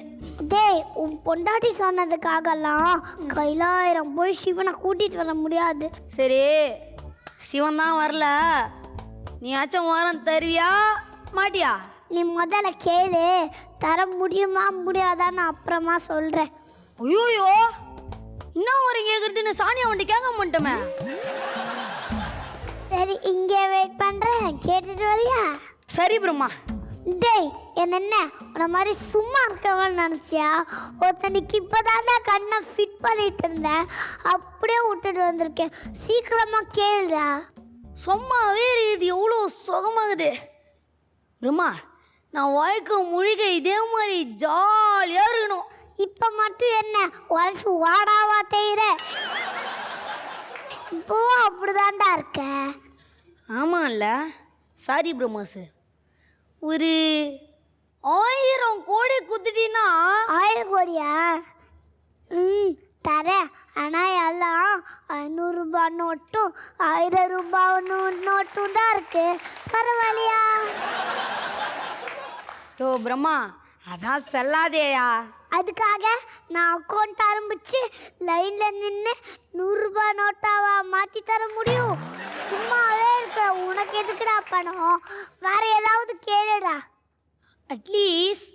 டேய், உன் பொண்டாட்டி சொன்னதுக்காகலாம் கைலாயிரம் போய் சிவனை கூட்டிட்டு வர முடியாது. சரி, சிவன் தான் வரல, நீயாச்சும் வரம் தருவியா மாட்டியா? நீ முதல்ல கேளு, தர முடியுமா முடியாதான்னு அப்புறமா சொல்றேன். ஐயோயோ, இன்னும் ஒரு கேட்கறதுன்னு சானியா வந்துட்டு கேட்க மாட்டோமே. சரி, இங்கே வெயிட் பண்றேன், கேட்டுட்டு வரியா? சரி பிரம்மா. டேய், என்ன உன்ன மாதிரி சும்மா இருக்கவன்னு நினச்சியா? ஒருத்தனுக்கு இப்போதாண்டா கண்ணை ஃபிட் பண்ணிட்டு இருந்தேன், அப்படியே விட்டுட்டு வந்திருக்கேன். சீக்கிரமா கேளுடா. சும்மாவே இது எவ்வளோ சுகமாகுது பிரம்மா. நான் வாழ்க்கை முழுக்க இதே மாதிரி ஜாலியாக இருக்கணும். இப்போ மட்டும் என்ன உழைச்சி வாடாவா தேயிற? இப்போவும் அப்படிதான்டா இருக்க. ஆமாம் இல்லை, சாரி பிரம்மா சார். ஒரு 1000 கோடி குத்துட்டீங்கன்னா. 1000 கோடியா? தரேன். ஆனால் எல்லாம் 500 ரூபாய் நோட்டும் 1000 ரூபாய் நோட்டும் தான் இருக்கு. பரவாயில்லையா? ஓ பிரம்மா, அதான் செல்லாதேயா. அதுக்காக நான் அக்கௌண்ட் ஆரம்பிச்சு லைனில் நின்று 100 ரூபாய் நோட்டாவா மாற்றி தர முடியும்? சும்மாவே இருக்க, உனக்கு எதுக்குடா பணம்? வேற ஏதாவது கேளுடா. அட்லீஸ்ட்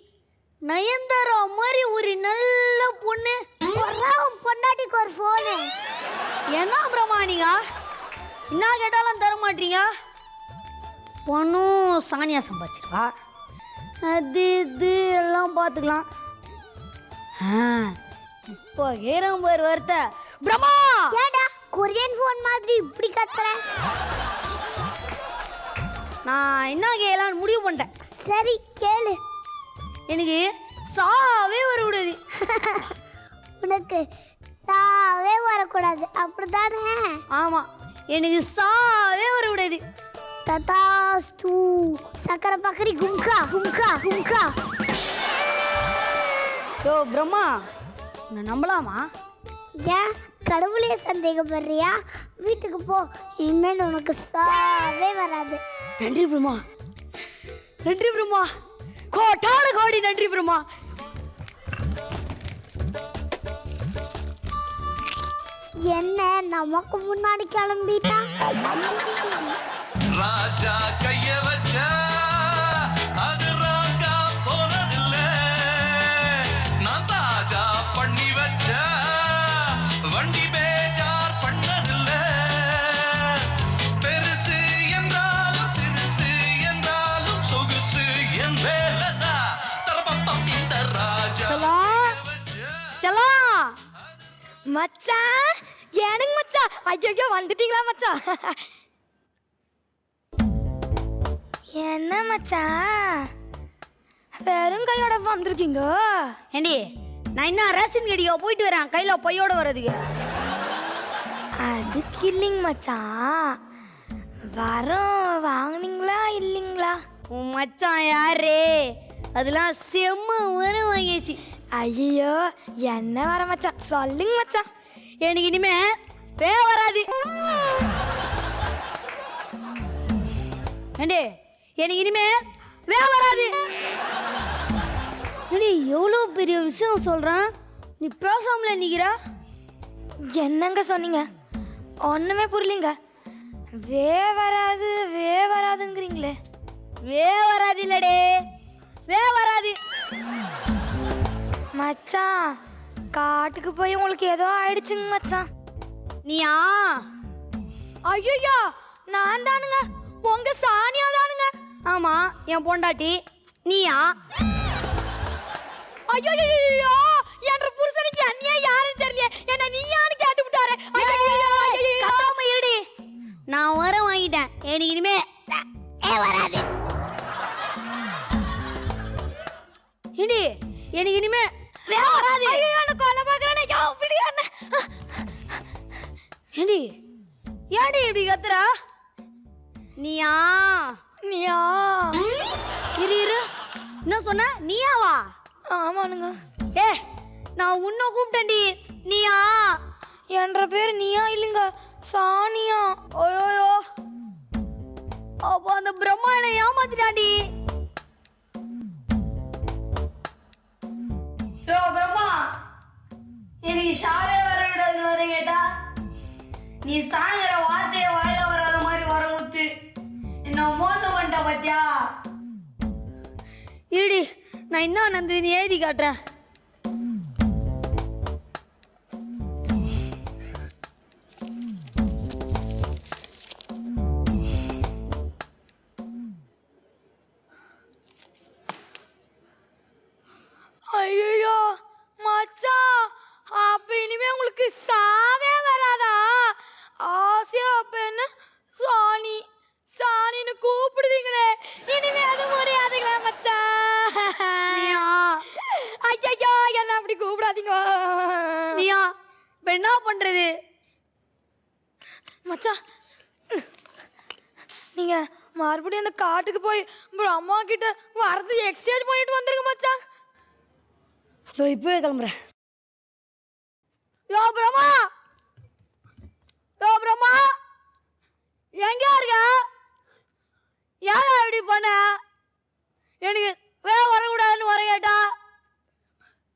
நயன்தாரா மாதிரி ஒரு நல்ல பொண்ணு. பொண்டாட்டிக்கு ஒரு ஃபோனு. என்ன பிரம்மா நீங்க என்ன கேட்டாலும் தர மாட்டீங்க? பணம் சானியா சம்பாதிச்சிருவா, அது இது எல்லாம் பார்த்துக்கலாம். இப்போ ஏறம் பேர் வருத்த பிரம்மா. ஏடா கொரியன் ஃபோன் மாதிரி இப்படி கத்துற? நான் என்ன கேளான்னு முடிவு பண்ணிட்டேன். சரி கேளு. எனக்கு சாவே வரக்கூடாது. உனக்கு சாவே வரக்கூடாது, அப்படிதானே? ஆமாம், எனக்கு சாவே வரக்கூடாது. ததாஸ்து. சக்கரை பக்கரி கும்கா கும்கா கும்கா. யோ பிரம்மா, நான் நம்பலாமா? ஏன் கடவுளே சந்தேகப்படுறியா? வீட்டுக்கு போ, இனிமேல் உனக்கு சாவே வராது. நன்றி பிரம்மா, நன்றி பிரம்மா, கோட்டான கோடி நன்றி பிரம்மா. என்ன நமக்கு முன்னாடி கிளம்பிட்டா? ராஜா கைய வச்சா அது ராஜா போனதில்ல, நான் தாஜா பண்ணி வச்ச வண்டி பேஜார் பண்ணதில்ல. பெருசு என்றாலும் சிறுசு என்றாலும் சொகுசு என் வேலைதா தரப்பம் இந்த ராஜா. மச்சான் எனக்கு மச்சான் ஐயோ வந்துட்டீங்களா மச்சான் என்ன மச்சான் வெறும் கையோட வந்திருக்கீங்க ஏண்டி நான் இன்னும் ரேஷன் கடையோ போயிட்டு வரேன் கையில பையோட வர்றதுக்கு. அதுக்கு இல்லைங்க மச்சான் வரோம் வாங்குனீங்களா இல்லைங்களா? உன் மச்சான் யாரு? அதெல்லாம் செம்ம வரம் வாங்கியாச்சு. ஐயோ என்ன வர மச்சான் சொல்லுங்க மச்சான். எனக்கு இனிமே வராது. ஏண்டி எனக்கு இனிமே வராது. ஏண்டி எவ்வளோ பெரிய விஷயம் சொல்கிறேன் நீ பேசாமல நிற்கிற. என்னங்க சொன்னீங்க? ஒன்றுமே புரியலிங்க. வராதுங்கிறீங்களே. வராது இல்லடே வராது. மச்சான் காட்டுக்கு போய் உங்களுக்கு ஏதோ ஆயிடுச்சுங்க மச்சான். நீயா? ஐயோ நான் தானுங்க உங்க சானியா தானுங்க. ஆமா என் பொண்டாட்டி. நீயா? ஐயோ என்ற புருஷனுக்கு அண்ணியா யாருன்னு தெரியல. என்ன நீயான்னு கேட்டு விட்டாரு. கத்தாம இருடி. நான் வரம் வாங்கிட்டேன். எனக்கு இனிமே வராது. இடி எனக்கு இனிமே வராது. என்ன கொல்ல பாக்குறேன். ஏண்டி இப்படி கத்துறா? நீயா? இரு என்ன சொன்ன? நீயாவா? ஆமானுங்க. நான் உன்னை கூப்பிட்டேன்டி. நீயா? என்ற பேர் நீயா இல்லைங்க சானியா. ஓயோயோ அப்போ அந்த பிரம்மா என்னை ஏமாத்திட்டாண்டி. பிரம்மா எனக்கு ஷாவே வர விடாது வர கேட்டா நீ சாயங்கிற வார்த்தையை வாயில வராத மாதிரி வர முத்து என்ன மோசம் பண்ணிட்ட பாத்தியா? இருடி நான் என்ன நந்தினி எழுதி காட்டுறேன். ஐயோ மச்சான் அப்ப இனிமே உங்களுக்கு சாவே வராதா? ஆசையா அப்ப என்ன சாணின்னு கூப்பிடுவீங்களே இனிமே அது முடியாதுங்களா மச்சான்? ஐயோ என்ன அப்படி கூப்பிடாதீங்க. நீயா இப்ப என்ன பண்றது? மச்சான் நீங்க மறுபடியும் அந்த காட்டுக்கு போய் அம்மா கிட்ட வரது எக்ஸ்சேஞ்ச் பண்ணிட்டு வந்துருங்க மச்சான். இப்பவே கிளம்புறேன். யோ பிரம்மா எங்க இருக்க? ஏன் இப்படி பண்ண? எனக்கு வரக்கூடாதுன்னு வர கேட்டா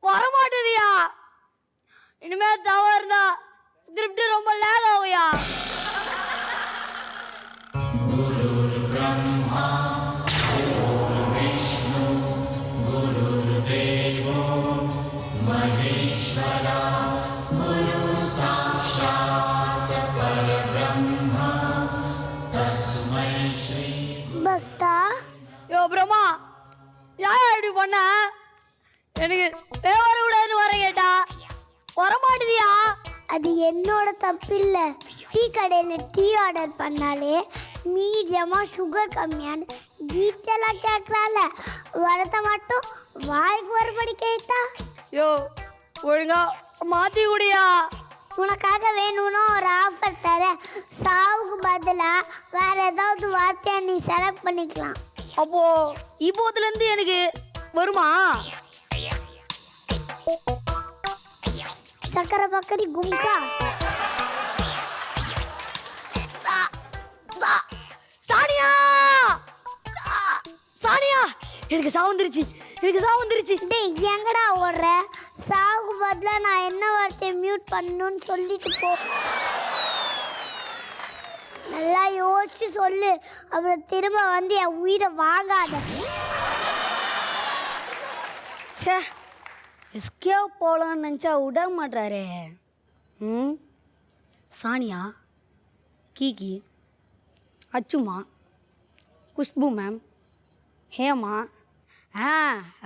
வரமாட்டேதியா? இனிமே தவறு இருந்தா திருப்தி ரொம்ப லேக் ஆகுயா. பக்தா யோ பிரம்மா ஏன் இப்படி பண்ண? எனக்கு வரக்கூடாதுன்னு வர கேட்டா வரமாட்டேதியா? அது என்னோட தப்பு இல்லை. டீ கடையில் டீ ஆர்டர் பண்ணாலே மீடியமாக சுகர் கம்மியான்னு டீட்டெயிலாக கேட்குறால வரத்தை மட்டும் வாய்க்கு ஒருபடி கேட்டா. யோ ஒழுங்கா மாத்தி குடியா. உனக்காக வேணும்னா ஒரு ஆஃபர் தரேன். சாவுக்கு பதிலாக வேற ஏதாவது வார்த்தையை நீ செலக்ட் பண்ணிக்கலாம். அப்போ இப்போதுலேருந்து எனக்கு வருமா? சக்கரை பக்கரி கும்கா. சானியா எனக்கு சாவுந்துருச்சு. டேய் எங்கடா ஓடுற? சாவுக்கு பதிலாக நான் என்ன வார்த்தையை மியூட் பண்ணணும்னு சொல்லிட்டு போ. நல்லா யோசிச்சு சொல்லு. அப்புறம் திரும்ப வந்து என் உயிரை வாங்காத. சே எஸ்கேப் போகலான்னு நினச்சா விட மாட்டாரே. சானியா, கீகி, அச்சுமா, குஷ்பு மேம், ஹேமா.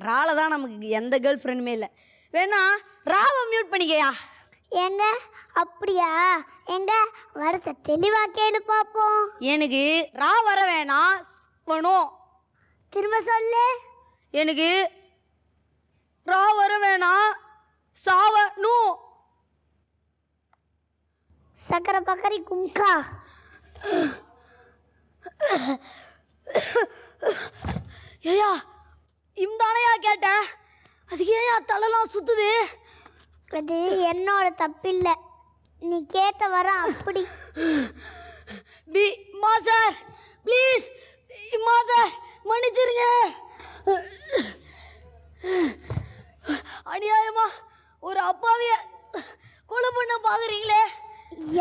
ரால தான் நமக்கு எந்த கேர்ள் ஃப்ரெண்டுமே இல்லை. வேணா ராவை மியூட் பண்ணிக்கையா. எங்க அப்படியா எங்க வரத்தை தெளிவா கேளு பாப்போம். எனக்கு ரா வர வேணாம் வேணும். திரும்ப சொல்லு. எனக்கு ரா வர வேணாம் சாவணும். சக்கரை பக்கரி கும்கா. ஏயா இம்தானையா கேட்டேன், அதுக்கு ஏயா தலைலாம் சுத்துது? அது என்னோட தப்பில்லை, நீ கேட்ட வர அப்படி. மாஸ்டர் ப்ளீஸ், மாஸ்டர் மன்னிச்சிருங்க. அநியாயமா ஒரு அப்பாவிய கொலை பண்ண பாக்குறீங்களே.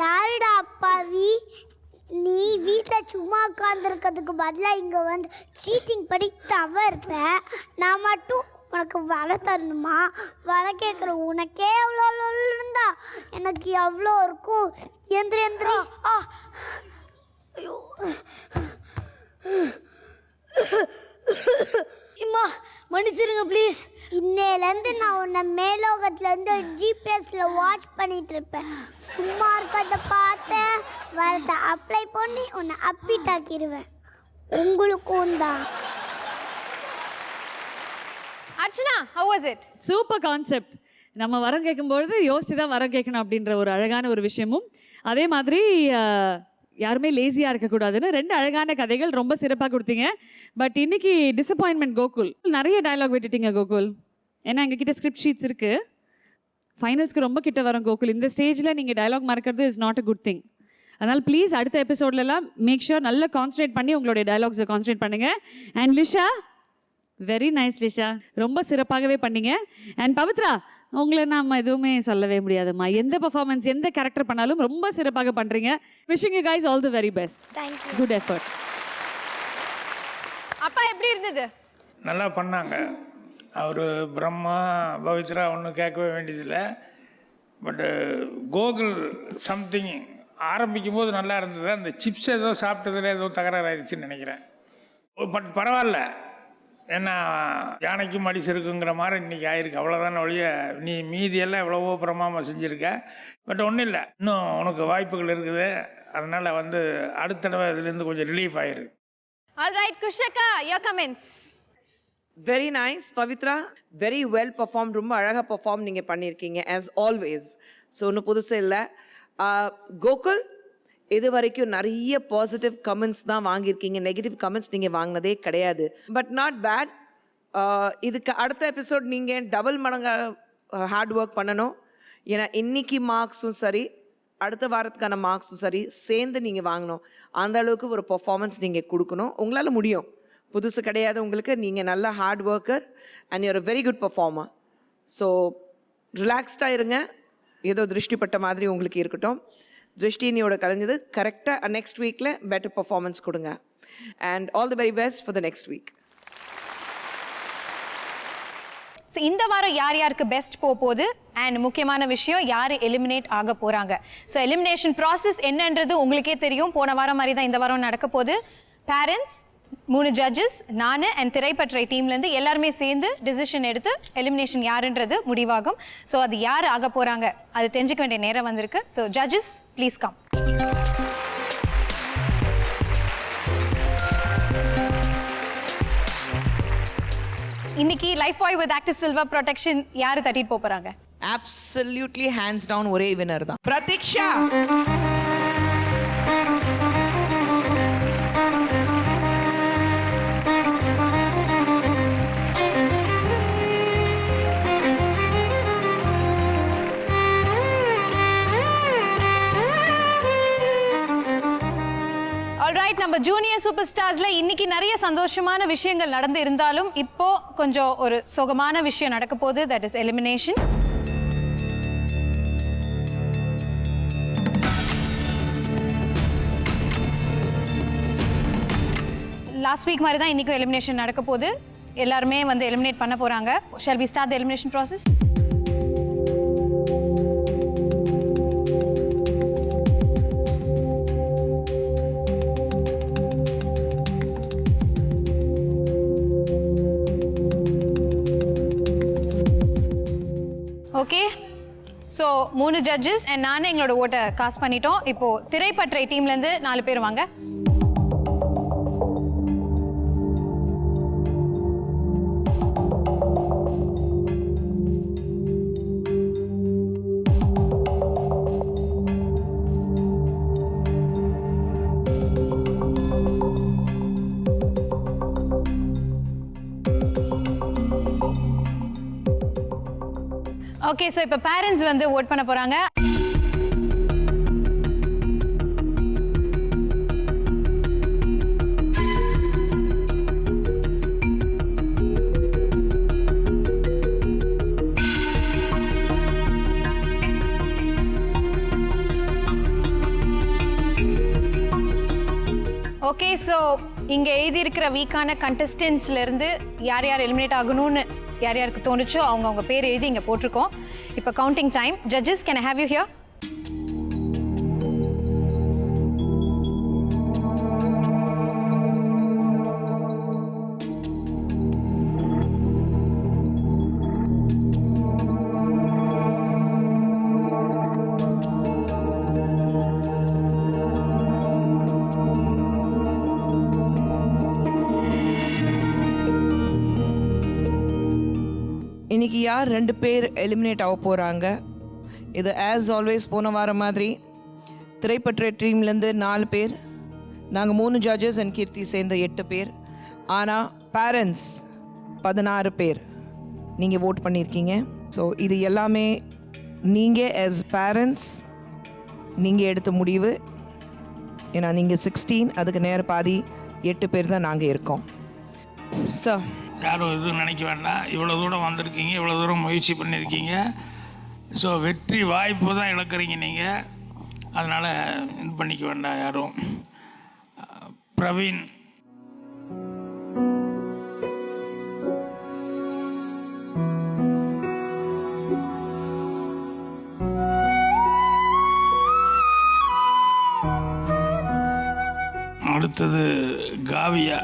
யாருடா அப்பாவி? நீ வீட்டில் சும்மா உட்காந்துருக்கிறதுக்கு பதிலாக இங்கே வந்து சீட்டிங் படி தவறுற. நான் மட்டும் உனக்கு வலை தரணுமா? வலை கேட்குற உனக்கே எவ்வளோ இருந்தா எனக்கு எவ்வளோ இருக்கும்? எந்திரி எந்திரி. ஐயோ இம்மா மன்னிச்சிருங்க ப்ளீஸ். இன்னையிலேருந்து நான் உன்னை மேலோகத்துலேருந்து ஜிபிஎஸ்ல வாட்ச் பண்ணிட்டு இருப்பேன். சும்மா இருக்கிறத பார்த்தேன், வரத்தை அப்ளை பண்ணி உன்னை அப்பிட் ஆக்கிடுவேன். உங்களுக்கும் தான். Archana, how was it? Super concept. நம்ம வரம் கேட்கும்பொழுது யோசிச்சு தான் வரம் கேட்கணும் அப்படின்ற ஒரு அழகான ஒரு விஷயமும், அதே மாதிரி யாருமே லேசியாக இருக்கக்கூடாதுன்னு 2 அழகான கதைகள் ரொம்ப சிறப்பாக கொடுத்தீங்க. பட் இன்னைக்கு டிசப்பாயின்மெண்ட் கோகுல். நிறைய டயலாக் விட்டுட்டீங்க கோகுல். ஏன்னா எங்ககிட்ட ஸ்கிரிப்ட் ஷீட்ஸ் இருக்குது. ஃபைனல்ஸ்க்கு ரொம்ப கிட்ட வரும் கோகுல். இந்த ஸ்டேஜில் நீங்கள் டயலாக் மறக்கிறது is not a good thing. அதனால் ப்ளீஸ் அடுத்த எபிசோட்லலாம் மேக் ஷூர் நல்லா கான்சன்ட்ரேட் பண்ணி உங்களுடைய டயலாக்ஸை கான்சன்ட்ரேட் பண்ணுங்கள். And Lisha, very nice Lisha, ரொம்ப சிறப்பாகவே பண்ணீங்க. அண்ட் பவித்ரா, உங்களை நாம் எதுவுமே சொல்லவே முடியாதும்மா. எந்த பர்ஃபார்மன்ஸ், எந்த கேரக்டர் பண்ணாலும் ரொம்ப சிறப்பாக பண்ணுறீங்க. Wishing you guys all the very best. Good effort. அப்பா எப்படி இருந்தது? நல்லா பண்ணாங்க. அவர் பிரம்மா பவித்ரா ஒன்றும் கேட்கவே வேண்டியதில்லை. பட்டு கோகுல் சம்திங் ஆரம்பிக்கும் போது நல்லா இருந்தது. அந்த சிப்ஸ் ஏதோ சாப்பிட்டதில் ஏதோ தகராறு ஆயிடுச்சுன்னு நினைக்கிறேன். பட் பரவாயில்ல, ஏன்னா யானைக்கும் அடிச்சு இருக்குங்கிற மாதிரி இன்றைக்கி ஆயிருக்கு. அவ்வளோதான ஒழிய நீ மீதியெல்லாம் எவ்வளவோ பிரமாமா செஞ்சுருக்க. பட் ஒன்றும் இல்லை, இன்னும் உனக்கு வாய்ப்புகள் இருக்குது. அதனால் அடுத்த தடவை இதுலேருந்து கொஞ்சம் ரிலீஃப் ஆயிரு. Alright Kushaka, your comments. Very nice Pavithra, very well perform. ரொம்ப அழகாக பர்ஃபார்ம் நீங்கள் பண்ணியிருக்கீங்க ஆஸ் ஆல்வேஸ். ஸோ ஒன்றும் புதுசு இல்லை. கோகுல், இது வரைக்கும் நிறைய பாசிட்டிவ் கமெண்ட்ஸ் தான் வாங்கியிருக்கீங்க, நெகட்டிவ் கமெண்ட்ஸ் நீங்கள் வாங்கினதே கிடையாது. But not bad. இதுக்கு அடுத்த எபிசோட் நீங்கள் டபுள் மடங்காக ஹார்ட் ஒர்க் பண்ணணும். ஏன்னா இன்னைக்கு மார்க்ஸும் சரி, அடுத்த வாரத்துக்கான மார்க்ஸும் சரி சேர்ந்து நீங்கள் வாங்கணும். அந்த அளவுக்கு ஒரு பர்ஃபார்மன்ஸ் நீங்கள் கொடுக்கணும். உங்களால் முடியும், புதுசு கிடையாது உங்களுக்கு. நீங்கள் நல்ல hard worker and you're very good performer. So ரிலாக்ஸ்டாக இருங்க. ஏதோ திருஷ்டிப்பட்ட மாதிரி உங்களுக்கு இருக்கட்டும். திருஷ்டினியோட கலைஞ்சது கரெக்டாக நெக்ஸ்ட் வீக்கில் பெட்டர் பர்ஃபார்மன்ஸ் கொடுங்க. And all the very best for the next week. So இந்த வாரம் யார் யாருக்கு பெஸ்ட் போகுது அண்ட் முக்கியமான விஷயம் யார் எலிமினேட் ஆக போகிறாங்க. ஸோ எலிமினேஷன் ப்ராசஸ் என்னன்றது உங்களுக்கே தெரியும். போன வாரம் மாதிரி தான் இந்த வாரம் நடக்க போகுது. பேரண்ட்ஸ், 3 ஜட்ஜஸ், நான் அண்ட் திரைப்பற்றை டீம்லேருந்து எல்லாருமே சேர்ந்து டிசிஷன் எடுத்து எலிமினேஷன் யாருன்றது முடிவாகும். ஸோ அது யார் ஆக போகிறாங்க அது தெரிஞ்சுக்க வேண்டிய நேரம் வந்திருக்கு. So judges please come. இன்னைக்கு Lifebuoy with active silver protection யார் தட்டிட்டு போகிறாங்க? அப்சல்யூட்லி ஹேண்ட்ஸ் டவுன் ஒரே வினர் தான், பிரதீக்ஷா. ஆல்ரைட், நம்ம ஜூனியர் சூப்பர் ஸ்டார்ஸ்ல இன்னைக்கு நிறைய சந்தோஷமான விஷயங்கள் நடந்து இருந்தாலும் இப்போ கொஞ்சம் ஒரு சோகமான விஷயம் நடக்க போகுது. That is elimination. Last week மாதிரி தான் இன்னைக்கும் எலிமினேஷன் நடக்க போகுது. எல்லாருமே எலிமினேட் பண்ண போறாங்க. Shall we start the elimination process? Okay, so 3 judges and நானே எங்களோட ஓட்டை காஸ்ட் பண்ணிட்டோம். இப்போ திரைப்பற்றை டீம்லேருந்து 4 பேர் வாங்க. ஓகே, ஸோ இப்போ பேரண்ட்ஸ் வந்து ஓட் பண்ண போகிறாங்க. ஓகே, ஸோ இங்கே எழுதியிருக்கிற வீக்கான கண்டஸ்டன்ஸ்லேருந்து யார் யார் எலிமினேட் ஆகணும்னு யார் யாருக்கு தோணுச்சோ அவங்க பேர் எழுதி இங்கே போட்டிருக்கோம். இப்போ counting time. Judges, can I have you here? இன்னைக்கு யார் 2 பேர் எலிமினேட் ஆக போகிறாங்க? இது ஆஸ் ஆல்வேஸ் போன வாரம் மாதிரி திரைப்பற்ற டீம்லேருந்து 4 பேர், நாங்கள் 3 ஜட்ஜஸ் அண்ட் கீர்த்தி சேர்ந்த 8 பேர். ஆனால் பேரண்ட்ஸ் 16 பேர் நீங்கள் ஓட் பண்ணியிருக்கீங்க. ஸோ இது எல்லாமே நீங்கள் ஆஸ் பேரண்ட்ஸ் நீங்கள் எடுத்த முடிவு. ஏன்னா நீங்கள் 16, அதுக்கு நேர பாதி 8 பேர் தான் நாங்கள் இருக்கோம். சார், யாரும் எதுவும் நினைக்க வேண்டாம். இவ்வளோ தூரம் வந்திருக்கீங்க, இவ்வளோ தூரம் முயற்சி பண்ணியிருக்கீங்க. ஸோ வெற்றி வாய்ப்பு தான் இழக்கிறீங்க நீங்கள். அதனால் இது பண்ணிக்க வேண்டாம் யாரும். பிரவீன், அடுத்தது Kavya,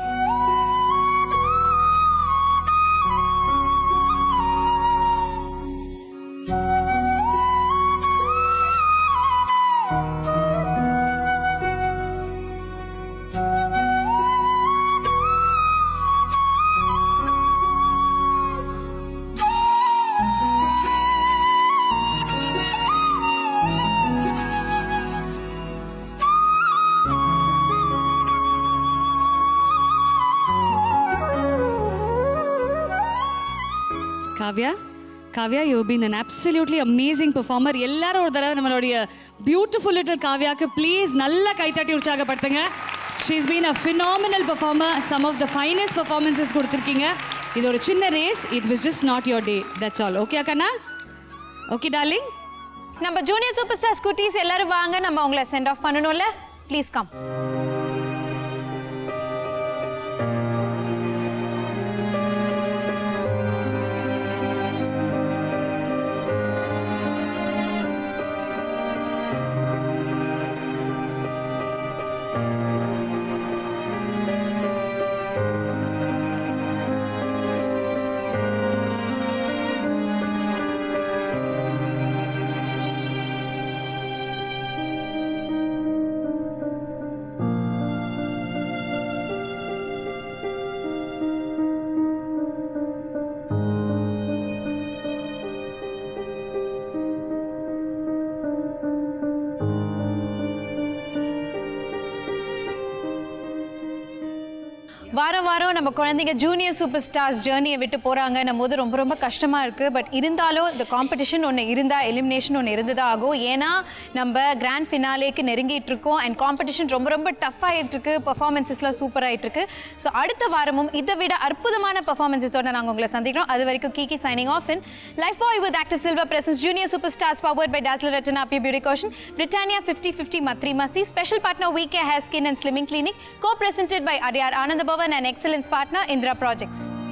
Kavya, you've been an absolutely amazing performer. எல்லாரும் ஒரு தடவை நம்மளுடைய பியூட்டிஃபுல் லிட்டில் காவ்யாக்கு ப்ளீஸ் நல்லா கைத்தட்டி உற்சாகப்படுத்துங்க. She's been a phenomenal performer. Some of the finest performances கொடுத்துருக்கீங்க. இது ஒரு சின்ன race. It was just not your day. That's all. Okay, அக்கண்ணா? Okay, darling? நம்ம ஜூனியர் சூப்பர் ஸ்டார்ஸ் குட்டீஸ் எல்லாரும் வாங்க, நம்ம அவங்கள சென்ட் ஆஃப் பண்ணணும்ல. Please come. வாரம் வாரம் நம்ம குழந்தைங்க ஜூனியர் சூப்பர் ஸ்டார்ஸ் ஜேர்னியை விட்டு போகிறாங்கன்னும் போது ரொம்ப ரொம்ப கஷ்டமாக இருக்குது. பட் இருந்தாலும் இந்த காம்படிஷன் ஒன்று இருந்தால் எலிமினேஷன் ஒன்று இருந்துதான் ஆகும். ஏன்னா நம்ம கிராண்ட் ஃபினாலேக்கு நெருங்கிட்டு இருக்கோம் அண்ட் காம்படிஷன் ரொம்ப ரொம்ப டஃப் ஆகிட்டுருக்கு. பர்ஃபார்மன்ஸஸ்லாம் சூப்பர் ஆகிட்டுருக்கு. ஸோ அடுத்த வாரமும் இதை விட அற்புதமான பர்ஃபார்மன்ஸஸோட நாங்கள் உங்களை சந்திக்கிறோம். அது வரைக்கும் Kiki signing off in Lifebuoy with active silver presence junior super stars powered by Dazzler Retina Appy beauty cushion Britannia 50-50 Matri Masi. Special partner VK Hair Skin and Slimming Clinic. Co-presented by Adyar Anand Bhavan and Excellence partner Indra Projects.